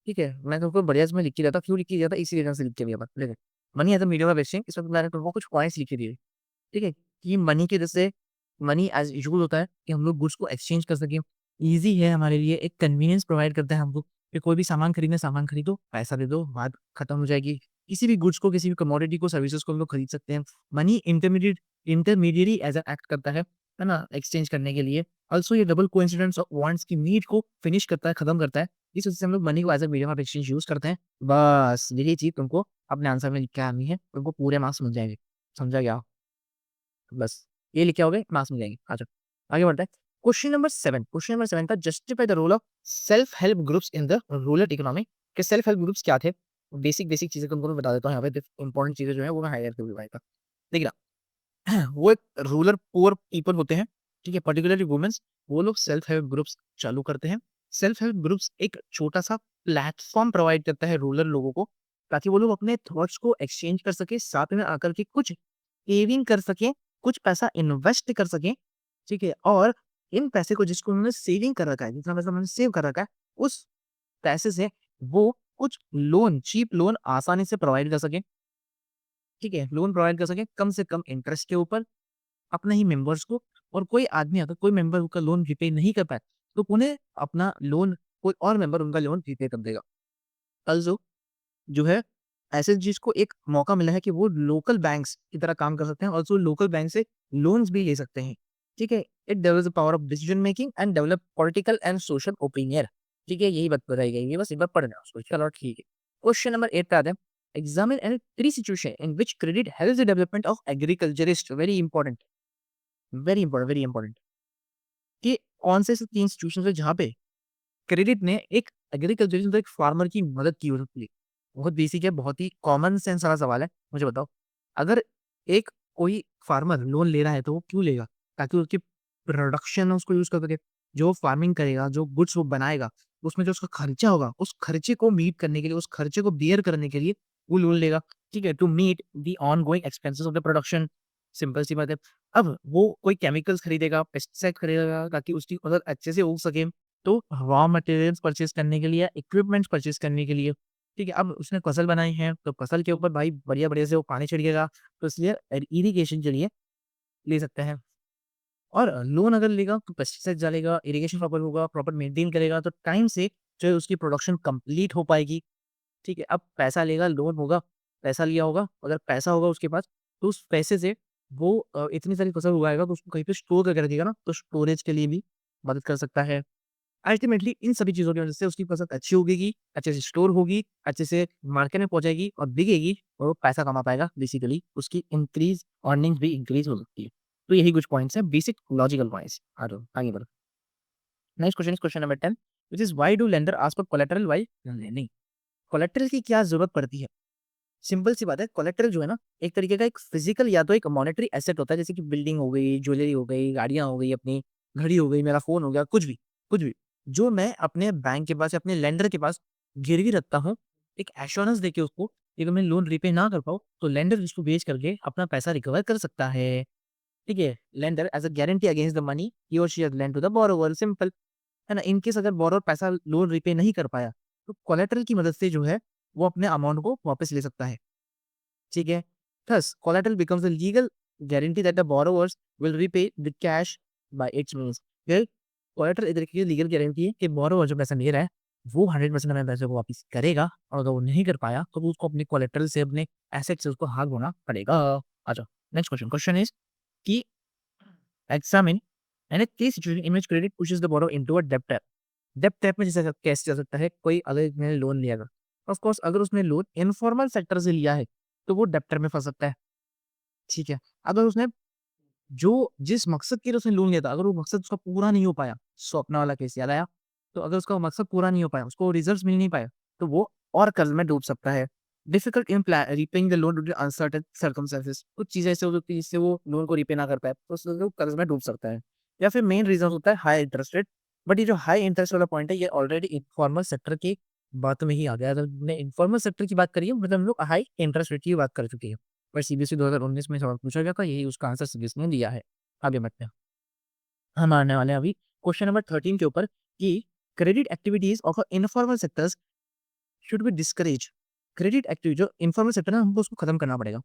ठीक है। मैं तुमको बढ़िया इसमें लिख के दिया था, क्यों लिख के दिया था, इसी रीजन से लिख के दिया था। लेकिन money as a medium of exchange, इसमें मैंने तुमको कुछ पॉइंट्स लिख के दिए, ठीक है, कि मनी के जैसे मनी एज यूज होता है कि हम लोग गुड्स को एक्सचेंज कर सकें, ईजी है हमारे लिए, एक कन्वीनियंस प्रोवाइड करता है हमको कि कोई भी सामान खरीदना, सामान खरीदो, पैसा दे दो, बात खत्म हो जाएगी। किसी भी गुड्स को, किसी भी कमोडिटी को, सर्विसेज को हम लोग खरीद सकते हैं। Money intermediary as an act करता है ना, एक्सचेंज करने के लिए। ऑल्सो ये डबल कोइंसिडेंस ऑफ वांट्स की नीड को फिनिश करता है, खत्म करता है। इस वजह से हम लोग मनी को as a medium of exchange use करते हैं। बस यही चीज तुमको अपने आंसर में लिख के आनी है, तुमको पूरे मार्क्स मिल जाएंगे। समझा गया? बस ये लिखे हो गए, मार्क्स मिल जाएंगे। अच्छा, आगे बढ़ता है। क्वेश्चन नंबर 7 का, justify the role of self help groups in the rural economy. के सेल्फ हेल्प ग्रुप्स क्या थे? बेसिक बेसिक चीजें तुमको मैं बता देता हूँ, यहाँ पे इंपॉर्टेंट चीजें जो है वो मैं हाईलाइट कर दूंगा। देखिए ना, वो एक रूरल पुअर पीपल होते हैं, ठीक है, पर्टिकुलरली वुमेन्स, वो लोग सेल्फ हेल्प ग्रुप्स चालू करते हैं, सेल्फ हेल्प ग्रुप्स एक छोटा-सा प्लेटफ़ॉर्म प्रोवाइड करता है रूरल लोगों को, ताकि वो लोग अपने थॉट्स को एक्सचेंज कर सकें, साथ में आकर के कुछ सेविंग कर सकें, कुछ पैसा इन्वेस्ट कर सकें, ठीक है? और इन पैसे को जिसको उन्होंने सेविंग कर रखा है, जितना पैसा उन्होंने सेव कर रखा है, उस पैसे से वो कुछ लोन, चीप लोन आसानी से प्रोवाइड कर सकें, ठीक है? लोन प्रोवाइड कर सकें कम से कम इंटरेस्ट के ऊपर अपने ही मेंबर्स को। और कोई आदमी अगर कोई मेंबर उनका लोन रीपे नहीं कर पाए, तो उन्हें अपना लोन कोई और मेंबर उनका लोन रीपे कर देगा। ऑल्सो जो है ऐसे चीज़ को एक मौका मिला है कि वो लोकल बैंक्स की तरह काम कर सकते हैं। ऑल्सो लोकल बैंक से लोन्स भी ले सकते हैं। ठीक है? It develops the power of decision making and develop political and social opinion. ठीक है? यही बात बताई गई है, बस एक बार पढ़ना उसको। चलो ठीक है। क्वेश्चन नंबर 8 पे आते हैं। Examine any 3 situation in which credit helps the development of agriculturist. Very important, very important कि कौन से ऐसे 3 सिचुएशंस है जहाँ पे क्रेडिट ने एक एग्रीकल्चरिस्ट एक फार्मर की मदद की हो सकती है। बहुत बेसिक है, बहुत ही कॉमन सेंस वाला सवाल है। मुझे बताओ, अगर एक कोई फार्मर लोन ले रहा है तो वो क्यों लेगा? ताकि उसकी प्रोडक्शन है उसको यूज़ कर सके। जो फार्मिंग करेगा, जो गुड्स वो बनाएगा, उसमें जो उसका खर्चा होगा, उस खर्चे को मीट करने के लिए, उस खर्चे को बियर करने के लिए वो लोन लेगा। ठीक है? To meet the ongoing expenses of the production. Simple सी बात है। अब वो कोई केमिकल्स खरीदेगा, पेस्टिसाइड खरीदेगा ताकि उसकी फसल अच्छे से उग सके। तो रॉ मटेरियल्स परचेज़ करने के लिए, इक्विपमेंट्स परचेज़ करने के लिए, ठीक है? अब उसने फसल बनाई है, तो फसल के ऊपर भाई बढ़िया-बढ़िया से वो पानी छिड़केगा, तो इसलिए इरिगेशन के लिए ले सकते हैं। और लोन अगर लेगा तो पेस्टिसाइड डालेगा, इरिगेशन प्रॉपर होगा, प्रॉपर मेंटेन करेगा, तो टाइम से जो है उसकी प्रोडक्शन कंप्लीट हो पाएगी, ठीक है? अब पैसा लेगा, लोन होगा, पैसा लिया होगा, अगर पैसा होगा उसके पास, तो उस पैसे से वो इतनी सारी फसल उगाएगा तो उसको कहीं पे स्टोर करके रखेगा ना, तो स्टोरेज के लिए भी मदद कर सकता है। अल्टीमेटली इन सभी चीज़ों की वज़ह से उसकी फसल अच्छी उगेगी, अच्छे से स्टोर होगी, अच्छे से मार्केट में पहुँचेगी और बिकेगी और वो पैसा कमा पाएगा बेसिकली उसकी इंक्रीज़ अर्निंग्स भी इंक्रीज़ हो सकती है। तो यही कुछ पॉइंट्स हैं बेसिक लॉजिकल पॉइंट्स। आ जाओ आगे बढ़ो। Next question is question number 10 which is why do lender ask for collateral while lending? Collateral की क्या ज़रूरत पड़ती है? सिंपल सी बात है, कोलैटरल जो है ना, एक तरीके का एक फिजिकल या तो एक मॉनेटरी एसेट होता है, जैसे कि बिल्डिंग हो गई, ज्वेलरी हो गई, गाड़ियाँ हो गई अपनी, घड़ी हो गई, मेरा फ़ोन हो गया, कुछ भी, जो मैं अपने बैंक के पास या अपने लेंडर के पास गिरवी रखता हूँ, एक एश्योरेंस देके उसको, कि अगर मैं लोन रीपे ना कर पाऊँ, तो लेंडर इसको बेच करके अपना पैसा रिकवर कर सकता है। ठीक है? Lender as a guarantee against the money ही और she has lent to the borrower simple, है ना? इन केस अगर बोरोवर पैसा लोन रीपे नहीं कर पाया, तो कोलैटरल की मदद से जो है, वो अपने अमाउंट को वापस ले सकता है। ठीक है? Thus, collateral becomes a legal guarantee that the borrowers will repay the cash by its means. फिर कोलैटरल एक तरीके की लीगल गारंटी है कि बोरोवर जो पैसा ले रहा है, वो 100% अपने पैसे को वापस करेगा और अगर वो नहीं कर पाया, तो वो उसको अपने कोलैटरल से, अपने एसेट से उसको हाथ धोना पड़ेगा। आ जाओ, नेक्स्ट क्वेश्चन। क्वेश्चन इज़ कि examine any case situation in which credit pushes the borrower into a डेब्ट ट्रैप। डेब्ट ट्रैप में जैसे कैसे जा सकता है, कोई अगर मैंने लोन लिया था, ऑफ कोर्स अगर उसने लोन इनफॉर्मल सेक्टर से लिया है, तो वो डेब्टर में फँस सकता है। ठीक है। अगर उसने जो जिस मकसद के लिए उसने लोन लिया था, अगर वो मकसद उसका पूरा नहीं हो पाया, स्वप्ना वाला केस याद आया? तो अगर उसका मकसद पूरा नहीं हो पाया, उसको रिजल्ट्स मिल नहीं पाए, तो वो और कर्ज में डूब सकता है। Difficult in repaying the loan due to uncertain circumstances. कुछ चीज़ें ऐसी हो सकती है जिससे वो लोन को रीपे ना कर पाए, तो उससे वो कर्ज में डूब सकता है। या फिर मेन रीज़न होता है हाई इंटरेस्ट रेट। बट ये जो हाई इंटरेस्ट वाला पॉइंट है, ये ऑलरेडी इन्फॉर्मल सेक्टर की बात में ही आ गया। अगर हमने इन्फॉर्मल सेक्टर की बात करी है, मतलब हम लोग हाई इंटरेस्ट रेट की बात कर चुके हैं। पर सीबीएसई 2019 में सवाल पूछा गया था, यही उसका आंसर सीबीएसई ने दिया है। आगे बढ़ते हैं। हम आने वाले हैं अभी क्वेश्चन नंबर 13 के ऊपर कि credit activities of informal sectors should be discourage. Credit activity जो इनफॉर्मल सेक्टर है, हमको उसको खत्म करना पड़ेगा।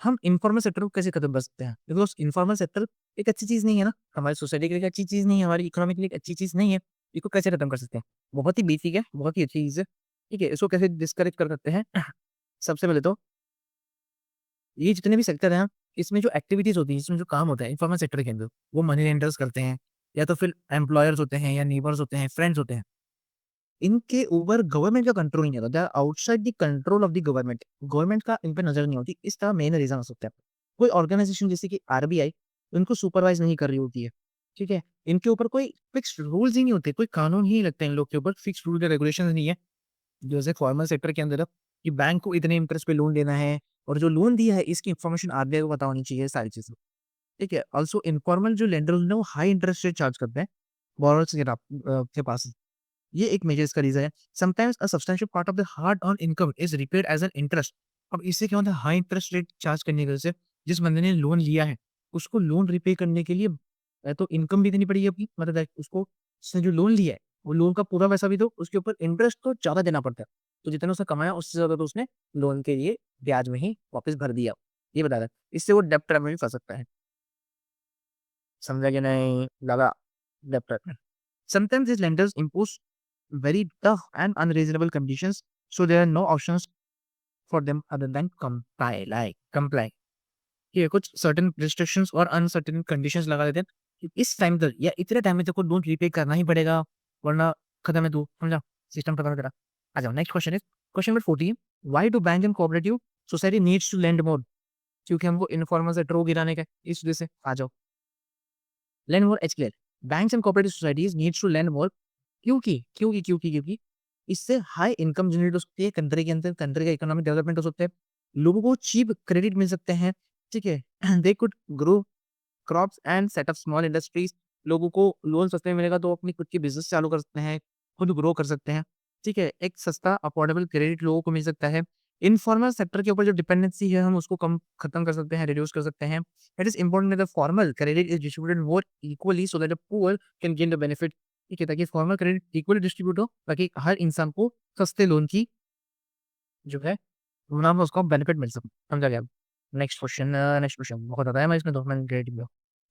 हम इनफॉर्मल सेक्टर को कैसे खत्म कर सकते हैं? बिकॉज इनफॉर्मल सेक्टर एक अच्छी चीज़ नहीं है ना, हमारी सोसाइटी के लिए एक अच्छी चीज़ नहीं है, हमारी इकोनॉमी के लिए एक अच्छी चीज़ नहीं है। इसको कैसे खत्म कर सकते हैं? बहुत ही बेसिक है, बहुत ही अच्छी चीज़ है। ठीक है, इसको कैसे डिस्करेज कर सकते हैं? सबसे पहले तो ये जितने भी सेक्टर हैं, इसमें जो एक्टिविटीज़ होती हैं, इसमें जो काम होता है इन्फॉर्मल सेक्टर के अंदर, वो मनी लेंडर्स करते हैं या तो फिर एम्प्लॉयर्स होते हैं या नेबर्स होते हैं, फ्रेंड्स होते हैं। इनके ऊपर गवर्नमेंट का कंट्रोल नहीं होता। They are outside the control of the government. Government का इन पे नज़र नहीं होती। इसका मेन रीज़न हो सकता है। कोई ऑर्गनाइज़ेशन जैसे कि आरबीआई उनको सुपरवाइज़ नहीं कर रही होती है। ठीक है? इनके ऊपर कोई फिक्स्ड रूल्स ही नहीं होते, कोई कानून ही नहीं लगता इन लोग के ऊपर, फिक्स्ड रूल या रेगुलेशंस नहीं है। जैसे फॉर्मल सेक्टर के अंदर कि बैंक को इतने इंटरेस्ट पे लोन देना है और जो लोन दिया है इसकी इन्फॉर्मेशन आरबीआई को पता होनी चाहिए, सारी चीज़ें। ठीक है? ऑल्सो इन्फॉर्मल जो लेंडर होते हैं वो हाई इंटरेस्ट रेट चार्ज करते हैं बोरोवर्स के पास। ये एक मेजर इसका रीज़न है। Sometimes a substantial part of the hard earned income is repaid as an interest. अब इससे क्या होता है, हाई इंटरेस्ट रेट चार्ज करने की वजह से जिस बंदे ने लोन लिया है, उसको लोन रिपे करने के लिए तो इनकम भी देनी पड़ेगी अपनी, मतलब दैट उसको उसने जो लोन लिया है, वो लोन का पूरा पैसा भी दो, उसके ऊपर इंटरेस्ट तो ज़्यादा देना पड़ता है। तो जितना उसने कमाया उससे ज़्यादा तो उसने लोन के लिए ब्याज में ही वापस भर दिया। ये बता रहा है। इससे वो डेब्ट ट्रैप में भी फँस सकता है। समझा कि नहीं? लगा डेब्ट ट्रैप में। Sometimes these lenders impose very tough and unreasonable conditions, so there are no options for them other than comply. ठीक है, कुछ सर्टेन रिस्ट्रिक्शंस और अनसर्टेन कंडीशंस लगा देते हैं कि इस टाइम तक या इतने टाइम में तेरे को लोन रीपे करना ही पड़ेगा, वरना खत्म है तू, समझा? सिस्टम खत्म है तेरा। आ जाओ, next question is question number 14, why do bank and cooperative society needs to lend more? क्योंकि हमको इनफॉर्मल से ड्रॉ गिराने का है, इस वजह से। आ जाओ, lend more explain. Banks and cooperative societies needs to lend more. क्योंकि इससे हाई इनकम जनरेट हो सकती है कंट्री के अंदर, कंट्री का इकोनॉमिक डेवलपमेंट हो सकता है, लोगों को चीप क्रेडिट मिल सकते हैं, ठीक है। They could grow crops and set up small industries. लोगों को लोन सस्ते में मिलेगा तो अपनी खुद की बिजनेस चालू कर सकते हैं, खुद ग्रो कर सकते हैं, ठीक है। एक सस्ता अफोर्डेबल क्रेडिट लोगों को मिल सकता है। इनफॉर्मल सेक्टर के ऊपर जो डिपेंडेंसी है हम उसको कम खत्म कर सकते हैं, रिड्यूस कर सकते हैं। It is important that the formal credit is distributed more equally so that the poor can gain the benefit. ठीक है, ताकि फॉर्मल क्रेडिट इक्वली डिस्ट्रीब्यूट हो, ताकि हर इंसान को सस्ते लोन की जो है मुनाफा उसको बेनिफिट मिल सके। समझा गया? नेक्स्ट क्वेश्चन बहुत आता है, मैं इसमें 2 मिनट क्रेडिट में।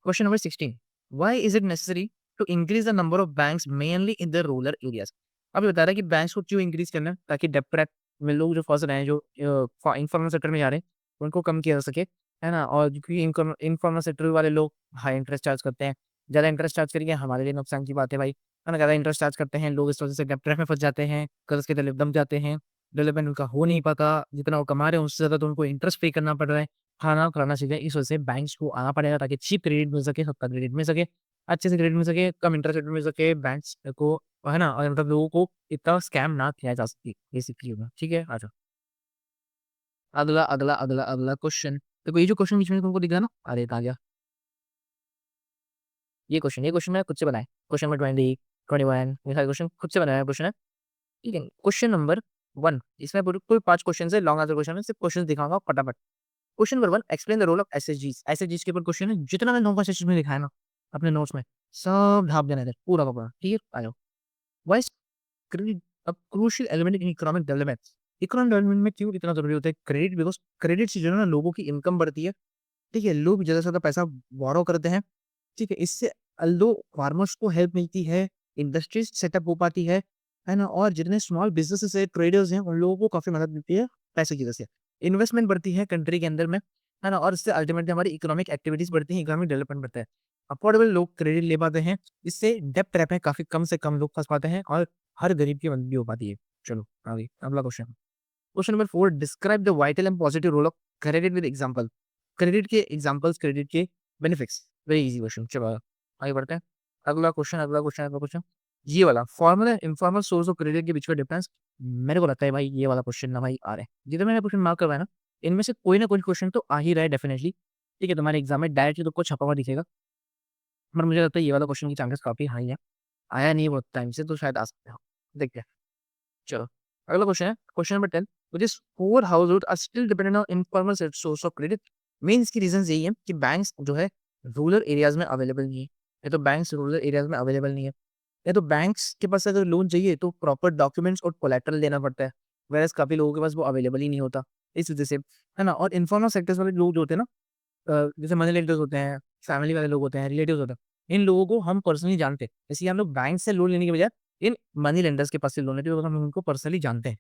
Question number 16, why is it necessary to increase the number of banks mainly in the rural areas? अब ये बता रहा है कि बैंक्स को क्यों इंक्रीज करना है, ताकि डेब्ट ट्रैप में लोग जो फंस रहे हैं, जो इनफॉर्मल सेक्टर में जा रहे हैं, उनको कम किया जा सके, है ना। और क्योंकि इनफॉर्मल सेक्टर वाले लोग हाई इंटरेस्ट चार्ज करते हैं, ज़्यादा इंटरेस्ट चार्ज करेंगे हमारे लिए नुकसान की बात है भाई, है ना। ज़्यादा इंटरेस्ट चार्ज करते हैं लोग, इस वजह से डेब्ट ट्रैप में फंस जाते हैं, कर्ज के तले दब जाते हैं, डेवलपमेंट उनका हो नहीं पाता, जितना वो कमा रहे हैं उससे ज़्यादा तो उनको इंटरेस्ट पे करना पड़ रहा है, खाना चाहिए। इस वजह से बैंक्स को आना पड़ेगा ताकि चीप क्रेडिट मिल सके, सस्ता क्रेडिट मिल सके, अच्छे से क्रेडिट मिल सके, कम इंटरेस्ट रेट मिल सके बैंक्स को, है ना। और मतलब लोगों को इतना स्कैम ना किया जा सके बेसिकली होगा, ठीक है। अच्छा, अगला क्वेश्चन देखो, ये जो क्वेश्चन बीच में तुमको दिख रहा है ना, अरे कहाँ गया ये क्वेश्चन मैंने खुद से बनाया। क्वेश्चन नंबर 20, 21, ये सारे क्वेश्चन खुद से बनाया क्वेश्चन है, ठीक है। क्वेश्चन नंबर 1, इसमें पूरे कोई 5 क्वेश्चन है, लॉन्ग आंसर क्वेश्चन है, सिर्फ क्वेश्चन दिखाऊंगा फटाफट। Question number 1, explain the role of एसएचजीस। एसएचजीस के ऊपर क्वेश्चन है, जितना मैंने 9 सेशन में लिखा है ना अपने नोट्स में, सब ढाप देना है इधर, पूरा का पूरा, ठीक है। आ जाओ, why is credit a crucial element in economic development? Economic development में क्यों इतना जरूरी होता है क्रेडिट? बिकॉज क्रेडिट से जो है ना लोगों की इनकम बढ़ती है, ठीक है। लोग ज़्यादा से ज़्यादा पैसा बोरो करते हैं, ठीक है। इससे लोग फार्मर्स को हेल्प मिलती है, इंडस्ट्रीज सेटअप हो पाती है ना। और जितने स्मॉल बिज़नेसेस है, ट्रेडर्स हैं, उन लोगों को काफ़ी मदद मिलती है पैसे की वजह से। इन्वेस्टमेंट बढ़ती है कंट्री के अंदर में, है ना। और इससे अल्टीमेटली हमारी इकोनॉमिक एक्टिविटीज़ बढ़ती हैं, इकोनॉमिक डेवलपमेंट बढ़ता है। अफोर्डेबल लोग क्रेडिट ले पाते हैं, इससे डेब्ट ट्रैप में काफ़ी कम से कम लोग फँस पाते हैं और हर गरीब की मदद भी हो पाती है। चलो आगे अगला question. Question number 4, describe the vital and positive role of credit with example. Credit के एग्जांपल्स, क्रेडिट के बेनिफिट्स। वेरी इजी क्वेश्चन, चलो आगे बढ़ते हैं। अगला क्वेश्चन ये वाला, formal and informal source of credit के बीच का डिफरेंस। मेरे को लगता है भाई ये वाला क्वेश्चन ना भाई आ रहे हैं, जितने मैंने क्वेश्चन मार्क करवाया ना, इनमें से कोई ना कोई क्वेश्चन तो आ ही रहा है डेफिनेटली, ठीक है। तुम्हारे एग्जाम में डायरेक्टली तो कुछ छपा हुआ दिखेगा, पर मुझे लगता है ये वाला क्वेश्चन की चांसेस काफी हाई है। आया नहीं बहुत टाइम से, तो शायद आ सकते हो, देखते हैं। चलो अगला क्वेश्चन है question number 10, which is poor household are still dependent on informal source of credit. Main इसकी रीजंस यही है कि बैंक्स जो है रूरल एरियाज में अवेलेबल नहीं है, या तो बैंक्स रूरल एरियाज में अवेलेबल नहीं है, या तो बैंक्स के पास अगर लोन चाहिए तो प्रॉपर डॉक्यूमेंट्स और कोलैटरल देना पड़ता है, वैसे काफी लोगों के पास वो अवेलेबल ही नहीं होता, इस वजह से, है ना। और इनफॉर्मल सेक्टर्स वाले लोग जो होते हैं ना, जैसे मनी लेंडर्स होते हैं, फैमिली वाले लोग होते हैं, रिलेटिव्स होते हैं, इन लोगों को हम पर्सनली जानते हैं, इसलिए हम लोग बैंक से लोन लेने के बजाय इन मनी लेंडर्स के पास से लोन लेते हैं, हम उनको पर्सनली जानते हैं,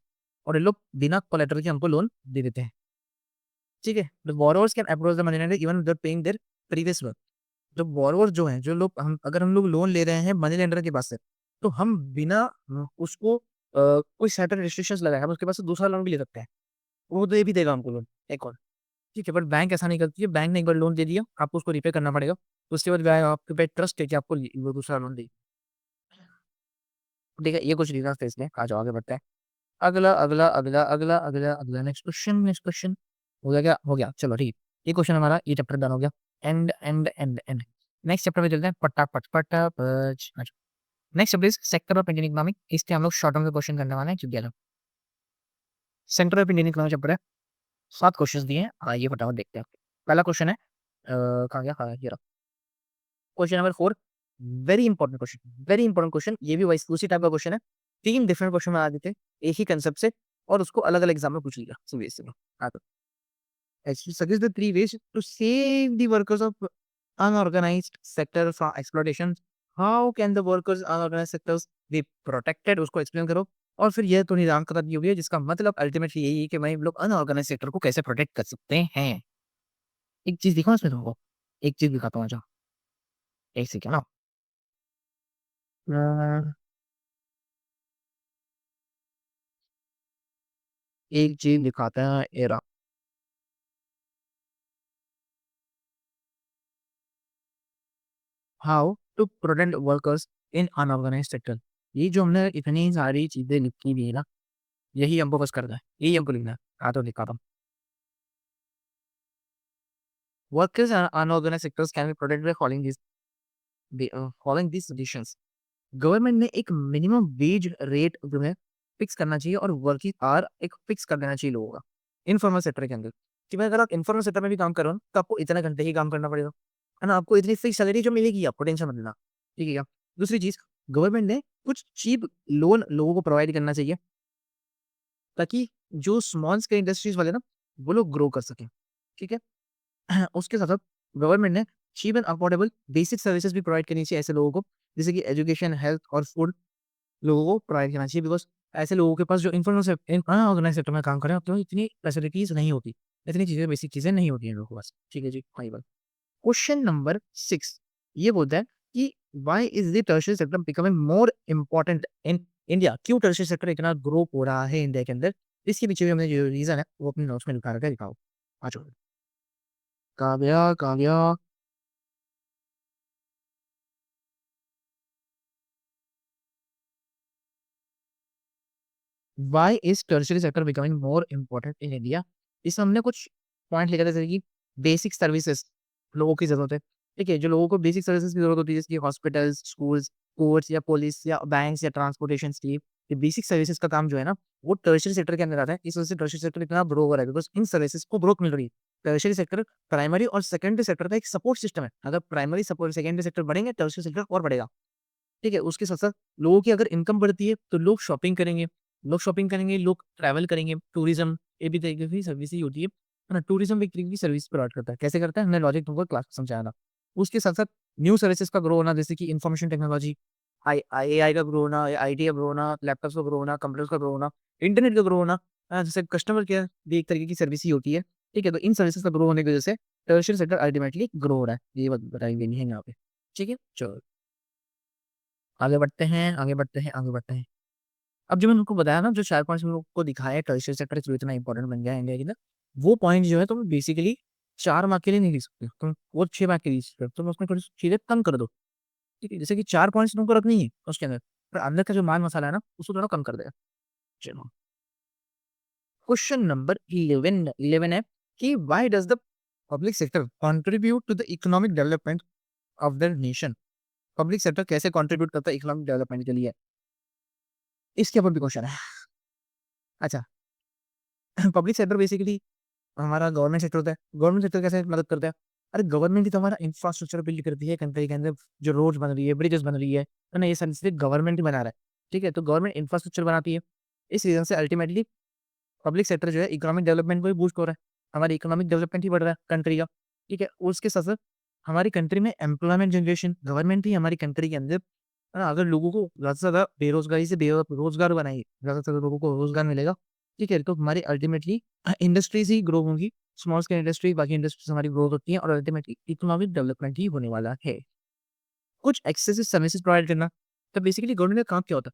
और ये लोग बिना कोलेटरल के हमको लोन दे देते हैं, ठीक है। The borrowers can approach the money lender even without paying there previous work. जो बोरोवर जो हैं, जो लोग हम अगर हम लोग लोन ले रहे हैं मनी लेंडर के पास से, तो हम बिना उसको कोई सर्टेन रिस्ट्रिक्शंस लगाए हम उसके पास से दूसरा लोन भी ले सकते हैं, वो दे भी देगा हमको लोन एक और, ठीक है। बट बैंक ऐसा नहीं करती है, बैंक ने एक बार लोन दे दिया, आपको उसको रिपे करना पड़ेगा, उसके बाद बैंक आपके पे ट्रस्ट है कि आपको वो दूसरा लोन देगी, ठीक है। ये कुछ रीजन थे इसलिए। आ जाओ आगे बढ़ते हैं। अगला नेक्स्ट क्वेश्चन हो गया क्या? हो गया, चलो ठीक है। ये क्वेश्चन हमारा ये चैप्टर डन हो गया। एंड नेक्स्ट चैप्टर में चलते हैं, पटापट पटापट। अच्छा, next chapter is sector of Indian economic. इसके हम लोग शॉर्ट टर्म के क्वेश्चन करने वाले हैं क्योंकि centre of Indian economic chapter है, 7 क्वेश्चंस दिए हैं। आइए फटाफट देखते हैं। पहला क्वेश्चन है कहाँ गया, हाँ ये रहा। Question number 4, very important question, very important question. ये भी वैसे उसी टाइप का क्वेश्चन है। 3 डिफरेंट क्वेश्चन बना देते हैं एक ही कंसेप्ट से और उसको अलग-अलग एग्जाम में पूछ लिया सीबीएसई में। हाँ, तो suggest the 3 ways to save the workers of unorganized sector from exploitation. How can the workers unorganized sectors be protected? उसको एक्सप्लेन करो। और फिर यह तो निदान करा दी हुई है जिसका मतलब अल्टीमेटली यही है कि भाई हम लोग अनऑर्गेनाइज्ड सेक्टर को कैसे प्रोटेक्ट कर सकते हैं। एक चीज दिखाऊं इसमें तुमको, एक चीज दिखाता हूँ। अच्छा एक सेकंड ना, अ, एक चीज दिखाते हैं एरा। How to protect workers in unorganised sector. ये जो हमने इतनी सारी चीजें लिखी हुई है ना, यही हमको बस करना है, यही हमको लिखना है। तो दिखाता हूँ। Workers and unorganized sectors can be protected by following these conditions. Government ने एक मिनिमम वेज रेट जो है फिक्स करना चाहिए और वर्किंग आवर एक फिक्स कर देना चाहिए लोगों का इनफॉर्मल सेक्टर के अंदर कि भाई अगर आप इनफॉर्मल सेक्टर में भी काम कर रहे हो तो आपको इतने घंटे ही काम करना पड़ेगा, है ना। आपको इतनी फिक्स सैलरी जो मिलेगी, आपको टेंशन मत लेना, ठीक है क्या। दूसरी चीज, गवर्नमेंट ने कुछ चीप लोन लोगों को प्रोवाइड करना चाहिए ताकि जो स्मॉल स्केल इंडस्ट्रीज वाले ना वो लोग ग्रो कर सकें, ठीक है। उसके साथ-साथ गवर्नमेंट ने cheap and affordable basic services भी प्रोवाइड करनी चाहिए ऐसे लोगों को, जैसे कि एजुकेशन, हेल्थ और फूड लोगों को प्रोवाइड करना चाहिए बिकॉज़ ऐसे लोगों के पास जो अनऑर्गनाइज़ सेक्टर में काम कर रहे हैं, तो इतनी फैसिलिटीज़ नहीं होती, इतनी चीज़ें बेसिक चीज़ें नहीं होती हैं इन लोगों के पास। ठीक है जी, वही बात। क्वेश्चन नंबर 6 ये बोलता है कि why is the tertiary sector becoming more important in India? क्यों टर्शियरी सेक्टर इतना ग्रो हो रहा है इंडिया के अंदर? इसके पीछे भी हमने जो रीज़न है, वो अपने नोट्स में लिखा रखा है, दिखाओ। आ जाओ। कहाँ गया, कहाँ गया? Why is tertiary sector becoming more important in India? इसमें हमने कुछ पॉइंट लिखे थे जैसे कि बेसिक सर्विसेज लोगों की जरूरत है, ठीक है। जो लोगों को बेसिक सर्विसेज की जरूरत होती है जैसे कि हॉस्पिटल्स, स्कूल्स, कोर्ट्स या पुलिस या बैंक्स या ट्रांसपोर्टेशन की, ये बेसिक सर्विसेज का काम जो है ना वो टर्शियरी सेक्टर के अंदर आता है। इस वजह से टर्शियरी सेक्टर इतना ग्रो हो रहा है बिकॉज इन सर्विसेज को ग्रोथ मिल रही है। टर्शियरी सेक्टर प्राइमरी और सेकेंडरी सेक्टर का एक सपोर्ट सिस्टम है। अगर प्राइमरी सपोर्ट सेकेंडरी सेक्टर बढ़ेंगे, टर्शियरी सेक्टर और बढ़ेगा, ठीक है। उसके साथ-साथ लोगों की अगर इनकम बढ़ती है, तो लोग शॉपिंग करेंगे, लोग ट्रैवल करेंगे, टूरिज़्म ये भी तरीके की सर्विस ही होती है ना? टूरिज़्म भी एक तरीके की सर्विस प्रोवाइड करता है। कैसे करता है? हमने लॉजिक तुमको क्लास में समझाया था। उसके साथ-साथ न्यू सर्विसेज़ का ग्रो होना जैसे कि इन्फॉर्मेशन टेक्नोलॉजी, एआई का ग्रो होना, आईटी का ग्रो होना, लैपटॉप्स का ग्रो होना, कंप्यूटर्स का ग्रो होना, इंटरनेट का ग्रो होना, जैसे कस्टमर केयर भी एक तरीके की सर्विस ही होती है, ठीक है। तो इन सर्विसेज़ का ग्रो होने की वजह से टर्शियरी सेक्टर अल्टीमेटली ग्रो हो रहा है। ये बात बताई गई है यहाँ पे, ठीक है? चलो। आगे बढ़ते हैं, आगे बढ़ते हैं, आगे बढ़ते हैं। अब जो मैंने तुमको बताया ना, जो 4 पॉइंट्स मैंने तुमको दिखाए टर्शियरी सेक्टर क्यों इतना इंपॉर्टेंट बन गया है इंडिया के अंदर, वो पॉइंट जो है तुम बेसिकली 4 मार्क के लिए नहीं लिख सकते, तुम वो 6 मार्क के लिए लिख सकते हो। तुम उसमें थोड़ी चीज़ें कम कर दो, ठीक है? जैसे कि 4 पॉइंट्स तुमको रखनी है उसके अंदर, पर अंदर का जो माल मसाला है ना, उसको थोड़ा कम कर देगा। चलो, क्वेश्चन नंबर 11 है कि why does the public sector contribute to the economic development of the nation? Public sector कैसे कंट्रीब्यूट करता है इकोनॉमिक डेवलपमेंट के लिए? इसके ऊपर भी क्वेश्चन है। अच्छा, पब्लिक सेक्टर बेसिकली हमारा गवर्नमेंट सेक्टर होता है। गवर्नमेंट सेक्टर कैसे मदद करता है? अरे गवर्नमेंट ही तो हमारा इंफ्रास्ट्रक्चर बिल्ड करती है कंट्री के अंदर, जो रोड्स बन रही है, ब्रिजेस बन रही है ना? ये सारी चीज़ें गवर्नमेंट ही बना रहा है, ठीक है? तो गवर्नमेंट इंफ्रास्ट्रक्चर बनाती है। इस रीज़न से अल्टीमेटली पब्लिक सेक्टर जो है इकोनॉमिक डेवलपमेंट को भी बूस्ट हो रहा है। हमारी इकोनॉमिक डेवलपमेंट ही बढ़ रहा है कंट्री का, ठीक है? उसके साथ-साथ हमारी कंट्री में एम्प्लॉयमेंट जनरेशन गवर्नमेंट ही हमारी कंट्री के अंदर, है ना? अगर लोगों को ज़्यादा से ज़्यादा बेरोज़गारी से रोज़गार बनाएँगे, ज़्यादा से ज़्यादा लोगों को रोज़गार मिलेगा, ठीक है? तो हमारी अल्टीमेटली इंडस्ट्रीज़ ही ग्रो होंगी, स्मॉल स्केल इंडस्ट्री, बाकी इंडस्ट्रीज़ हमारी ग्रोथ होती हैं और अल्टीमेटली इकोनॉमिक डेवलपमेंट ही होने वाला है। कुछ एक्सेसिव सर्विसेज़ प्रोवाइड करना, तो बेसिकली गवर्नमेंट का काम क्या होता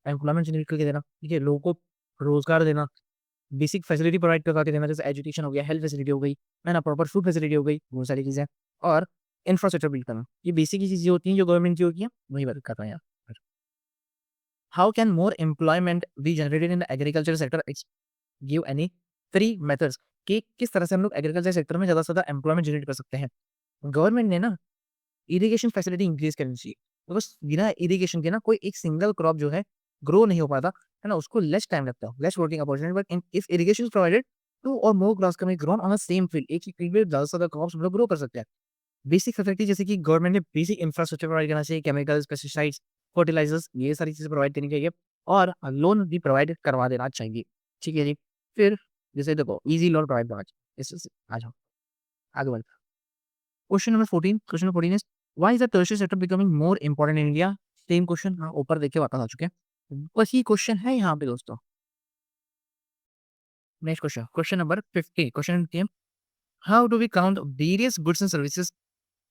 है? एम्प्लॉयमेंट जनरेट करके देना, ठीक है? लोगों को रोज़गार देना, बेसिक फैसिलिटी प्रोवाइड करवा के देना, जैसे एजुकेशन हो गया, हेल्थ फैसिलिटी हो गई, है ना? प्रॉपर फूड फैसिलिटी हो गई, बहुत सारी चीज़ें और इंफ्रास्ट्रक्चर बिल्ड करना। ये बेसिक ही चीज़ें होती हैं जो गवर्नमेंट की होती हैं, वही बात कर रहे हैं यहाँ पर। How can more employment be generated in the agriculture sector? Give any 3 methods कि किस तरह से हम लोग एग्रीकल्चर सेक्टर में ज़्यादा से ज़्यादा एम्प्लॉयमेंट जनरेट कर सकते हैं। गवर्नमेंट ने ना इरिगेशन फैसिलिटी इंक्रीज़ करनी चाहिए। बिकॉज़ बिना इरिगेशन के ना कोई एक सिंगल क्रॉप जो है ग्रो नहीं हो पाता, है ना? उसको लेस टाइम लगता है, less working opportunity but in if irrigation is provided 2 और more crops can be grown on the same field. एक ही फील्ड में ज़्यादा से ज़्यादा क्रॉप्स हम लोग ग्रो कर सकते हैं। बेसिक फैसिलिटी जैसे कि गवर्नमेंट ने बेसिक इंफ्रास्ट्रक्चर प्रोवाइड करना चाहिए, केमिकल्स, पेस्टिसाइड्स, फर्टिलाइजर्स ये सारी चीज़ें प्रोवाइड करनी चाहिए और लोन भी प्रोवाइड करवा देना चाहिए। ठीक है जी। फिर जैसे देखो ईज़ी लोन प्रोवाइड करना चाहिए। इस आ जाओ, आगे बढ़ते हैं। Question number 14 is why is the tertiary sector becoming more important in India? Same question ऊपर देख के वापस आ चुके हैं। बस ये क्वेश्चन है यहाँ पे दोस्तों। Next question, question number 15 how do we count various goods and services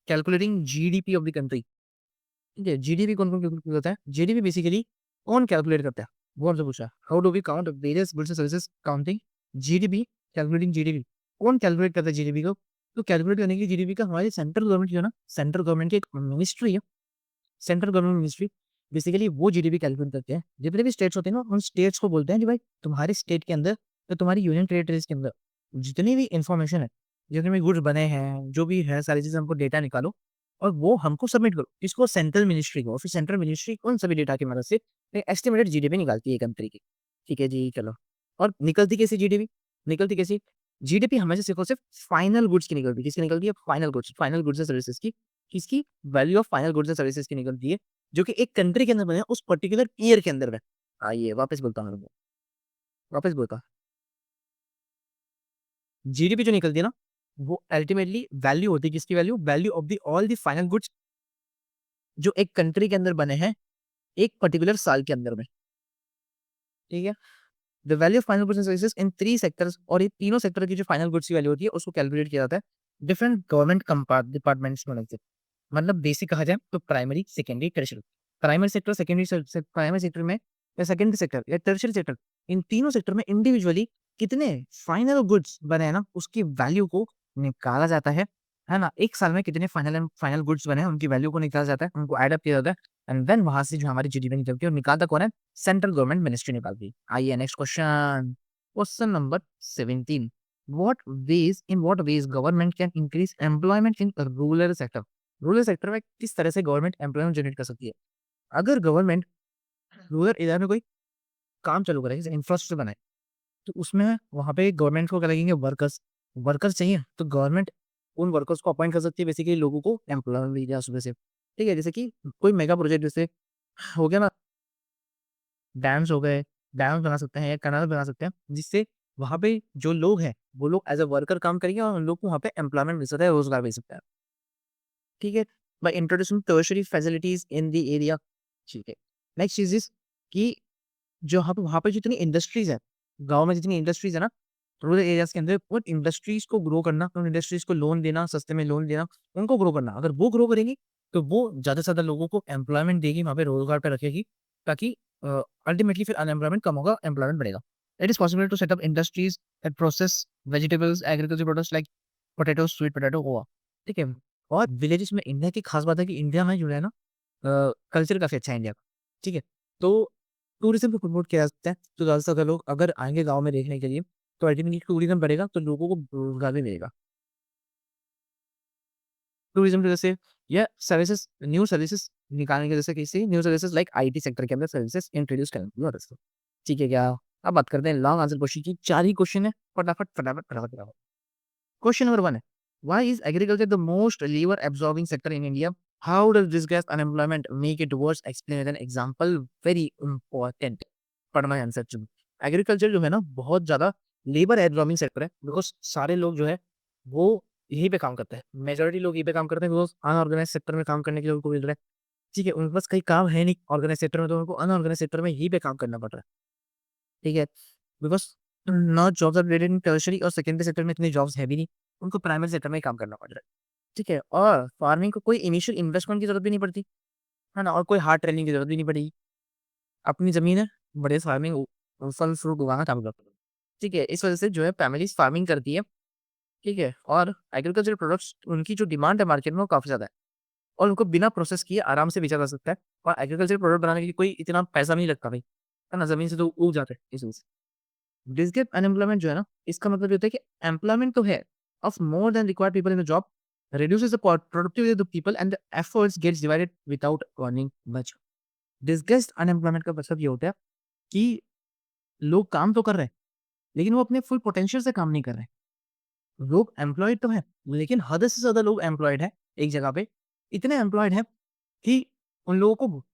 calculating GDP of the country? ठीक है, जीडीपी कौन-कौन कैलकुलेट करता है? जीडीपी बेसिकली कौन कैलकुलेट करता है? वो हमसे पूछा है। How do we count various goods and services counting GDP, calculating GDP. कौन कैलकुलेट करता है जीडीपी को? तो कैलकुलेट करने के लिए जीडीपी का हमारी सेंट्रल गवर्नमेंट जो है ना, सेंट्रल गवर्नमेंट की एक मिनिस्ट्री है, सेंट्रल गवर्नमेंट मिनिस्ट्री बेसिकली वो जीडीपी कैलकुलेट करते हैं। जितने भी स्टेट्स होते हैं ना, उन स्टेट्स को बोलते हैं कि भाई तुम्हारे स्टेट के अंदर या तुम्हारी यूनियन टेरिटरीज के अंदर जितनी भी इंफॉर्मेशन है, जितने भी गुड्स बने हैं, जो भी है सारी चीज़ें हमको डेटा निकालो और वो हमको सबमिट करो। इसको सेंट्रल मिनिस्ट्री को और फिर सेंट्रल मिनिस्ट्री उन सभी डेटा की मदद से एक एस्टिमेटेड जीडीपी निकालती है कंट्री की। ठीक है जी, चलो। और निकलती कैसी जीडीपी? निकलती कैसी? जीडीपी हमेशा सिर्फ़ और सिर्फ़ फाइनल गुड्स की निकलती है। किसकी निकलती है? फाइनल गुड्स एंड सर्विसेज़ की। किसकी? Value of final goods and services की निकलती है, जो कि एक कंट्री के अंदर बने हैं, उस पर्टिकुलर ईयर के अंदर में। आइए वापस बोलता हूँ मैं तुमको, वापस बोलता हूँ। जीडीपी जो निकलती है ना, वो अल्टीमेटली वैल्यू होती है, किसकी value? Value of the all the final goods जो एक कंट्री के अंदर बने हैं, एक पर्टिकुलर साल के अंदर में। ठीक है? The value of final goods and services in 3 sectors और ये तीनों सेक्टर की जो फाइनल गुड्स की वैल्यू होती है, उसको कैलकुलेट किया जाता है डिफरेंट गवर्नमेंट डिपार्टमेंट्स में मिलके। मतलब बेसिक कहा जाए तो primary, secondary, tertiary. Primary sector, secondary से प्राइमरी सेक्टर में या सेकेंडरी सेक्टर या टर्शियरी सेक्टर, इन तीनों सेक्टर में इंडिविजुअली कितने फाइनल गुड्स बने हैं ना, उसकी वैल्यू को निकाला जाता है ना? 1 साल में कितने फाइनल गुड्स बने हैं, उनकी वैल्यू को निकाला जाता है, उनको एड अप किया जाता है एंड देन वहाँ से जो हमारी जीडीपी निकलती है और निकालता कौन है? सेंट्रल गवर्नमेंट मिनिस्ट्री निकालती है। आइए next question, question number 17 in what ways government can increase employment in rural sector? Rural sector में किस तरह से गवर्नमेंट एम्प्लॉयमेंट जनरेट कर सकती है? अगर गवर्नमेंट रूरल एरिया में कोई काम चालू करे, जैसे इंफ्रास्ट्रक्चर बनाए, तो उसमें वहाँ पे गवर्नमेंट को क्या लगेंगे? वर्कर्स। वर्कर्स चाहिए, तो गवर्नमेंट उन वर्कर्स को अपॉइंट कर सकती है, बेसिकली लोगों को एम्प्लॉयमेंट मिल जाए सुबह से। ठीक है? जैसे कि कोई मेगा प्रोजेक्ट जैसे हो गया ना, डैम्स हो गए, डैम्स बना सकते हैं या कैनाल बना सकते हैं, जिससे वहाँ पे जो लोग हैं, वो लोग एज़ अ वर्कर काम करेंगे और उन लोग को वहाँ पे एम्प्लॉयमेंट मिल सकता है, रोज़गार मिल सकता है। ठीक है? By introducing tertiary facilities in the area. ठीक है। नेक्स्ट चीज़ इज़ कि जो वहाँ पे जितनी इंडस्ट्रीज़ हैं, गाँव में जितनी इंडस्ट्रीज़ है ना, रूरल एरियाज़ के अंदर उन इंडस्ट्रीज़ को ग्रो करना, उन इंडस्ट्रीज़ को लोन देना, सस्ते में लोन देना, उनको ग्रो करना। अगर वो ग्रो करेंगी, तो वो ज़्यादा से ज़्यादा लोगों को एम्प्लॉयमेंट देगी, वहाँ पे रोज़गार पे रखेगी, ताकि अल्टीमेटली फिर अनएम्प्लॉयमेंट कम होगा, एम्प्लॉयमेंट बढ़ेगा। It is possible to set up industries that process vegetables, agriculture products like potato, sweet potato हुआ। ठीक है? और विलेजेस में इंडिया की खास बात है कि इंडिया में जो है ना कल्चर काफ़ी अच्छा है इंडिया का। ठीक है? तो टूरिज़्म को प्रमोट किया जा सकता है, तो ज़्यादा से ज़्यादा लोग अगर आएँगे गाँव में देखने के लिए, तो अल्टीमेटली टूरिज़्म बढ़ेगा, तो लोगों को रोज़गार भी मिलेगा। टूरिज़्म की वजह से या सर्विसेज़ न्यू सर्विसेज़ निकालने की वजह से किसी new services like IT sector के अंदर सर्विसेज़ इंट्रोड्यूस करने की मदद से। ठीक है क्या? अब बात करते हैं लॉन्ग आंसर क्वेश्चन की। 4 ही क्वेश्चन है, फटाफट, फटाफट, फटाफट, फटाफट। क्वेश्चन नंबर 1 है, why is agriculture the most labour absorbing sector in India? How does this gas unemployment make it worse? Explain with an example, very important. पढ़ना है आंसर चुन। एग्रीकल्चर जो है ना बहुत ज़्यादा लेबर एब्सॉर्बिंग सेक्टर है, बिकॉज़ सारे लोग जो है वो यहीं पे काम करते हैं। मेजॉरिटी लोग यहीं पे काम करते हैं बिकॉज़ अनऑर्गनाइज़ सेक्टर में काम करने के लिए उनको मिल रहा है। ठीक है? उनके पास कहीं काम है नहीं ऑर्गनाइज़ सेक्टर में, तो उनको अनऑर्गनाइज़ सेक्टर में यहीं पे काम करना पड़ रहा है। ठीक है? Because not jobs are created in tertiary और सेकेंडरी सेक्टर में इतनी जॉब्स है भी नहीं। उनको प्राइमरी सेक्टर में ही काम करना पड़ रहा है। ठीक है? और फार्मिंग को कोई इनिशियल इन्वेस्टमेंट की ज़रूरत भी नहीं पड़ती, है ना? और कोई हार्ड ट्रेनिंग की ज़रूरत भी नहीं पड़ेगी। अपनी ज़मीन है, बढ़िया से फार्मिंग फल फ्रूट उगाना चालू कर दो। ठीक है? इस वज़ह से जो है फैमिलीज़ फार्मिंग करती है। ठीक है? और एग्रीकल्चर प्रोडक्ट्स उनकी जो डिमांड है मार्केट में वो काफ़ी ज़्यादा है और उनको बिना प्रोसेस किए आराम से बेचा जा सकता है और एग्रीकल्चर प्रोडक्ट बनाने के लिए कोई इतना पैसा भी नहीं लगता भाई, है ना? ज़मीन से तो उग जाते हैं इस वज़ह से। डिस्क्रिप्ट अनएम्प्लॉयमेंट जो है ना, इसका मतलब ये होता है कि एम्प्लॉयमेंट तो है of more than required people in the job, reduces the productivity of the people and the efforts gets divided without earning much. Disguised unemployment का मतलब ये होता है कि लोग काम तो कर रहे हैं, लेकिन वो अपने फुल पोटेंशियल से काम नहीं कर रहे हैं। लोग एम्प्लॉयड तो हैं, लेकिन हद से ज़्यादा लोग एम्प्लॉयड हैं एक जगह पे। इतने एम्प्लॉयड हैं कि उन लोगों को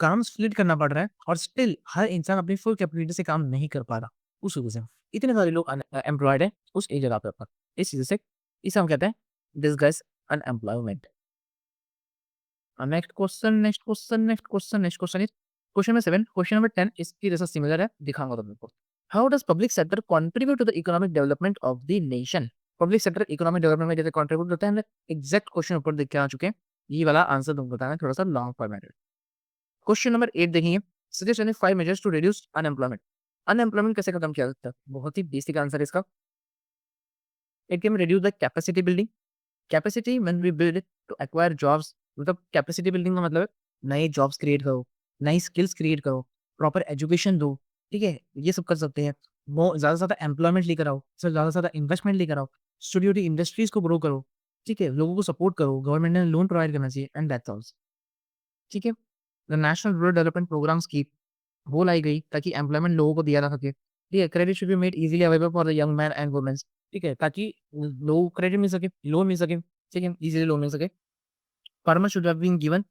काम स्प्लिट करना पड़ रहा है और स्टिल हर इंसान अपनी फुल कैपेबिलिटी से काम नहीं कर पा रहा। उस वजह से इतने सारे लोग एम्प्लॉयड हैं उस एक जगह पे अपना। इस चीज़ से इसे हम कहते हैं disguise unemployment. Next question, next question, next question, next question is question number 7। Question number 10 इसकी जैसा सिमिलर है, दिखाऊंगा तुमको। How does public sector contribute to the economic development of the nation? Public sector economic development में जैसे कंट्रीब्यूट होता है, हम एग्जैक्ट क्वेश्चन ऊपर देख के आ चुके हैं। ये वाला आंसर तुमको बताना है, थोड़ा सा लॉन्ग फॉर्मेटेड। क्वेश्चन नंबर 8 देखेंगे, suggest any 5 measures to reduce unemployment. Unemployment कैसे खत्म किया जा सकता है? बहुत ही बेसिक आंसर है इसका। It can reduce the capacity building. Capacity when we build to acquire jobs, मतलब कैपेसिटी बिल्डिंग का मतलब है नए जॉब्स क्रिएट करो, नई स्किल्स क्रिएट करो, प्रॉपर एजुकेशन दो, ठीक है? ये सब कर सकते हैं। वो ज़्यादा से ज़्यादा एम्प्लॉयमेंट लेकर आओ, ज़्यादा से ज़्यादा इन्वेस्टमेंट लेकर आओ, छोटी-छोटी इंडस्ट्रीज़ को ग्रो करो, ठीक है? लोगों को सपोर्ट करो, गवर्नमेंट ने लोन प्रोवाइड करना चाहिए एंड दैट्स ऑल, ठीक है? The national rural development programme scheme वो लाई गई ताकि एम्प्लॉयमेंट लोगों को दिया जा सके, ठीक है? Credit should be made easily available for the young man and womens, ठीक है? ताकि लोगों को क्रेडिट मिल सके, लोन मिल सके, ठीक है? ईज़िली लोन मिल सके। Farmers should have been given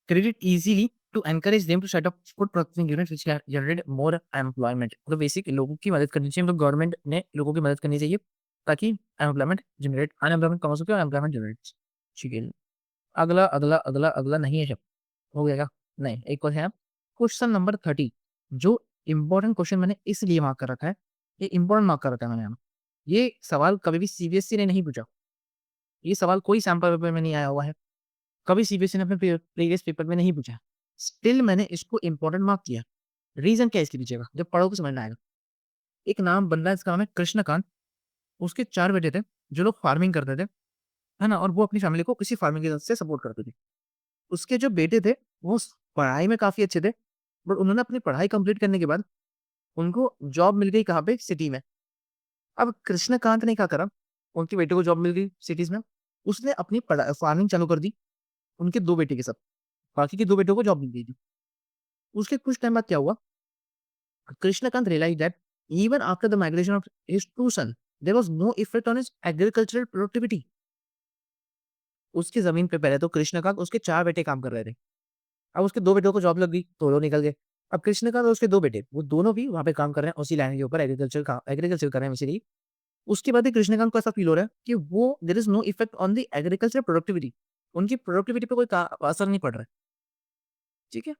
credit easily to encourage them to set up food processing units which can generate more employment. तो बेसिक लोगों की मदद करनी चाहिए, तो गवर्नमेंट ने लोगों की मदद करनी चाहिए ताकि एम्प्लॉयमेंट जनरेट, अनएम्प्लॉयमेंट कम हो सके और एम्प्लॉयमेंट जनरेट, ठीक है? अगला अगला अगला अगला नहीं है, जब हो गया क्या? नहीं, एक और है क्वेश्चन नंबर 30, जो इंपॉर्टेंट क्वेश्चन मैंने इसलिए मार्क कर रखा है, ये इंपॉर्टेंट मार्क कर रखा है मैंने यहाँ। ये सवाल कभी भी सीबीएसई ने नहीं पूछा, ये सवाल कोई सैम्पल पेपर में नहीं आया हुआ है, कभी सीबीएसई ने अपने प्रीवियस पेपर में नहीं पूछा। स्टिल मैंने इसको इम्पोर्टेंट मार्क किया। रीज़न क्या है इसके पीछे का? जब पढ़ोगे समझ में आएगा। एक नाम बंदा है, इसका नाम है कृष्णकांत। उसके 4 बेटे थे, जो लोग फार्मिंग करते थे, है ना? और वो अपनी फैमिली को इसी फार्मिंग के से सपोर्ट करते थे। उसके जो बेटे थे, वो पढ़ाई में काफ़ी अच्छे थे, बट उन्होंने अपनी पढ़ाई कंप्लीट करने के बाद उनको जॉब मिल गई कहाँ पे? सिटी में। अब कृष्णकांत ने क्या करा, उनके बेटे को जॉब मिल गई सिटीज़ में, उसने अपनी फार्मिंग चालू कर दी, उनके 2 बेटे के साथ। बाकी के 2 बेटों को जॉब मिल गई थी। उसके कुछ टाइम बाद क्या हुआ, Krishnakant realized that even after the migration of his two sons, there was no effect on his agricultural productivity. उसकी ज़मीन पे पहले तो कृष्णकांत, उसके 4 बेटे काम कर रहे थे। अब उसके 2 बेटों को जॉब लग गई, तो वो निकल गए। अब कृष्णकांत और उसके 2 बेटे, वो दोनों भी वहाँ पे काम कर रहे हैं, उसी लैंड के ऊपर एग्रीकल्चर कर रहे हैं बेसिकली। उसके बाद ही कृष्णकांत को ऐसा फील हो रहा है कि वो there is no effect on the agriculture productivity. उनकी प्रोडक्टिविटी पे कोई असर नहीं पड़ रहा है, ठीक है?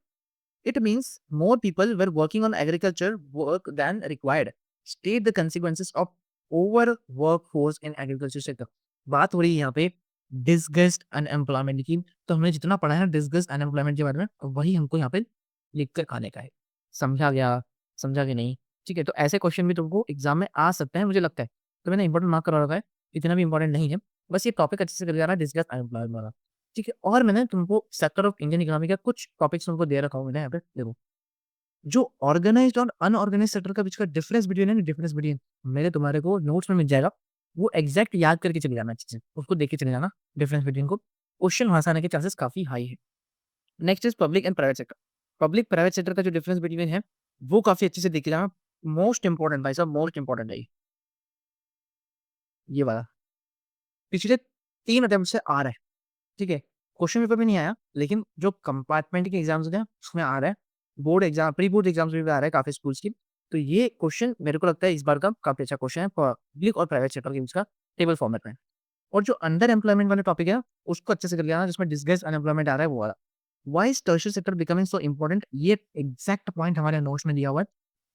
It means more people were working on agriculture work than required. State the consequences of over workforce in agriculture sector. बात हो रही है यहाँ पे डिसगस्ट अनएम्प्लॉयमेंट की। तो हमने जितना पढ़ा है डिसगस्ट अनएम्प्लॉयमेंट के बारे में, वही हमको यहाँ पे लिख कर खाने का है। समझा गया? समझा कि नहीं? ठीक है, तो ऐसे क्वेश्चन भी तुमको एग्जाम में आ सकते हैं मुझे लगता है। तो मैंने इंपॉर्टेंट मार्क करवा रखा है, इतना भी इंपॉर्टेंट नहीं है। बस ये टॉपिक अच्छे से कर जाना, डिसगस्ट अनएम्प्लॉयमेंट वाला। ठीक है, और मैंने तुमको सेक्टर ऑफ इंडियन इकोनॉमी का कुछ टॉपिक्स तुमको दे रखा हूँ मैंने यहाँ पे, देखो। जो ऑर्गेनाइज्ड और अनऑर्गेनाइज्ड सेक्टर का बीच का डिफरेंस बिटवीन है ना, डिफरेंस बिटवीन मेरे तुम्हारे को नोट्स में मिल जाएगा। वो एग्जैक्ट याद करके चले जाना अच्छे से, उसको देख के चले जाना डिफरेंस बिटवीन को। क्वेश्चन वहां से आने के चांसेस काफी हाई है। Next is public and private sector. Public private sector का जो डिफरेंस बिटवीन है, वो काफी अच्छे से देख के जाना। मोस्ट इंपॉर्टेंट भाई साहब, मोस्ट इंपॉर्टेंट है ये वाला। पिछले 3 अटेम्प्ट से आ रहा है, ठीक है? क्वेश्चन पेपर में नहीं आया, लेकिन जो कंपार्टमेंट के एग्जाम्स होते हैं उसमें आ रहा है। Board exam, pre board exams में भी आ रहा है काफी स्कूल्स की। तो ये क्वेश्चन मेरे को लगता है इस बार का काफी अच्छा क्वेश्चन है पब्लिक और प्राइवेट सेक्टर के बीच का टेबल फॉर्मेट में। और जो अंडर एम्प्लॉयमेंट वाले टॉपिक है, उसको अच्छे से कर लेना, जिसमें डिसगस्ट अनएम्प्लॉयमेंट आ रहा है वो वाला। Why is tertiary sector becoming so important, ये एग्जैक्ट पॉइंट हमारे नोट्स में दिया हुआ है।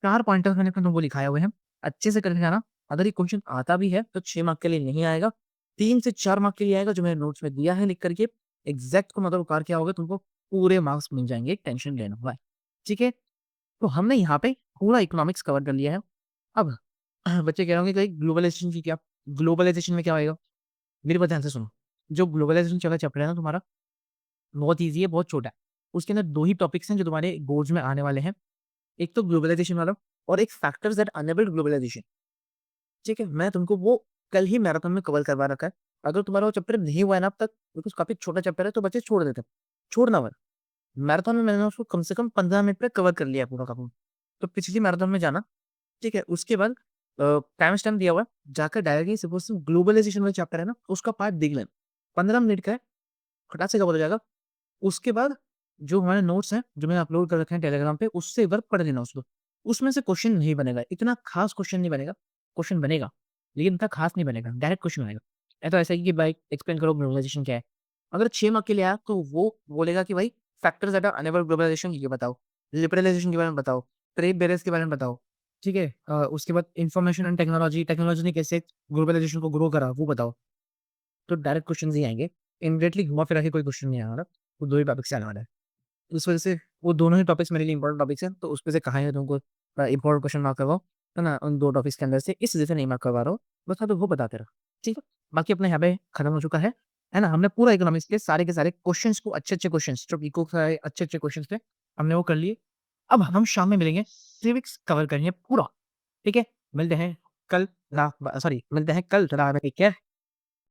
4 पॉइंटर्स मैंने अपने तुमको लिखाए हुए हैं, अच्छे से करके जाना। अगर ये क्वेश्चन आता भी है तो 6 मार्क के लिए नहीं आएगा, 3 से 4 मार्क के लिए आएगा, जो मैंने नोट्स में दिया है लिख करके। एग्जैक्ट को मतलब उतार के आओगे, तुमको पूरे मार्क्स मिल जाएंगे, टेंशन लेना हुआ है, ठीक है? तो हमने यहाँ पे पूरा इकोनॉमिक्स कवर कर लिया है। अब बच्चे कह रहे होंगे कि ग्लोबलाइजेशन की क्या, ग्लोबलाइजेशन में क्या होएगा? मेरी बात ध्यान से सुनो। जो ग्लोबलाइजेशन चला चैप्टर है ना तुम्हारा, बहुत ईजी है, बहुत छोटा है। उसके अंदर 2 ही टॉपिक्स हैं जो तुम्हारे बोर्ड्स में आने वाले हैं। एक तो ग्लोबलाइजेशन वाला, और एक फैक्टर्स दैट अनेबल ग्लोबलाइजेशन, ठीक है? मैं तुमको वो कल ही मैराथन में कवर करवा रखा है। अगर तुम्हारा वो चैप्टर नहीं हुआ है ना अब तक, बिकॉज़ काफ़ी छोटा चैप्टर है, तो बच्चे छोड़ देते हैं। छोड़ना मत। मैराथन में मैंने उसको कम से कम 15 मिनट में कवर कर लिया है पूरा का पूरा। तो पिछली मैराथन में जाना, ठीक है? उसके बाद टाइम स्टैम्प दिया हुआ है, जाकर डायरेक्टली सपोज़ तुम ग्लोबलाइज़ेशन वाला चैप्टर है ना, उसका पार्ट देख लेना। 15 मिनट का है, खटाक से कवर हो जाएगा। उसके बाद जो हमारे नोट्स हैं, जो मैंने अपलोड कर रखे हैं टेलीग्राम पे, उससे एक बार पढ़ लेना उसको। उसमें से क्वेश्चन नहीं बनेगा, इतना खास क्वेश्चन नहीं बनेगा। क्वेश्चन बनेगा, लेकिन इतना खास नहीं बनेगा, डायरेक्ट क्वेश्चन बनेगा। या तो ऐसा है कि भाई एक्सप्लेन करो ग्लोबलाइज़ेशन क्या है? अगर 6 मार्क के लिए आया, तो वो बोलेगा कि भाई factors that are enable globalisation ये बताओ, लिबरलाइज़ेशन के बारे में बताओ, ट्रेड बैरियर्स के बारे में बताओ, ठीक है? उसके बाद इन्फॉर्मेशन एंड टेक्नोलॉजी, टेक्नोलॉजी ने कैसे ग्लोबलाइज़ेशन को ग्रो करा, वो बताओ। तो डायरेक्ट क्वेश्चन्स ही आएँगे। इमीडिएटली घुमा-फिरा के कोई क्वेश्चन नहीं आने वाला। वो 2 ही टॉपिक से आने वाला है। उस वजह से वो दोनों ही टॉपिक्स मेरे लिए इम्पोर्टेंट टॉपिक्स हैं, तो उसमें से कहाँ है तुमको इम्पोर्टेंट क्वेश्चन मार्क करवाओ, है ना? उन 2 टॉपिक्स के अंदर से इस वजह से नहीं मार्क करवा रहा हूँ, बस मैं तुमको बताते रहा, ठीक है? बाकी अपना यहाँ पे खत्म हो चुका है ना? हमने पूरा इकोनॉमिक्स के सारे क्वेश्चन्स को अच्छे-अच्छे क्वेश्चन्स जो इको का है, अच्छे-अच्छे क्वेश्चन्स थे, हमने वो कर लिए। अब हम शाम में मिलेंगे, सिविक्स कवर करेंगे पूरा, ठीक है? मिलते हैं कल मिलते हैं कल रात में, ठीक है?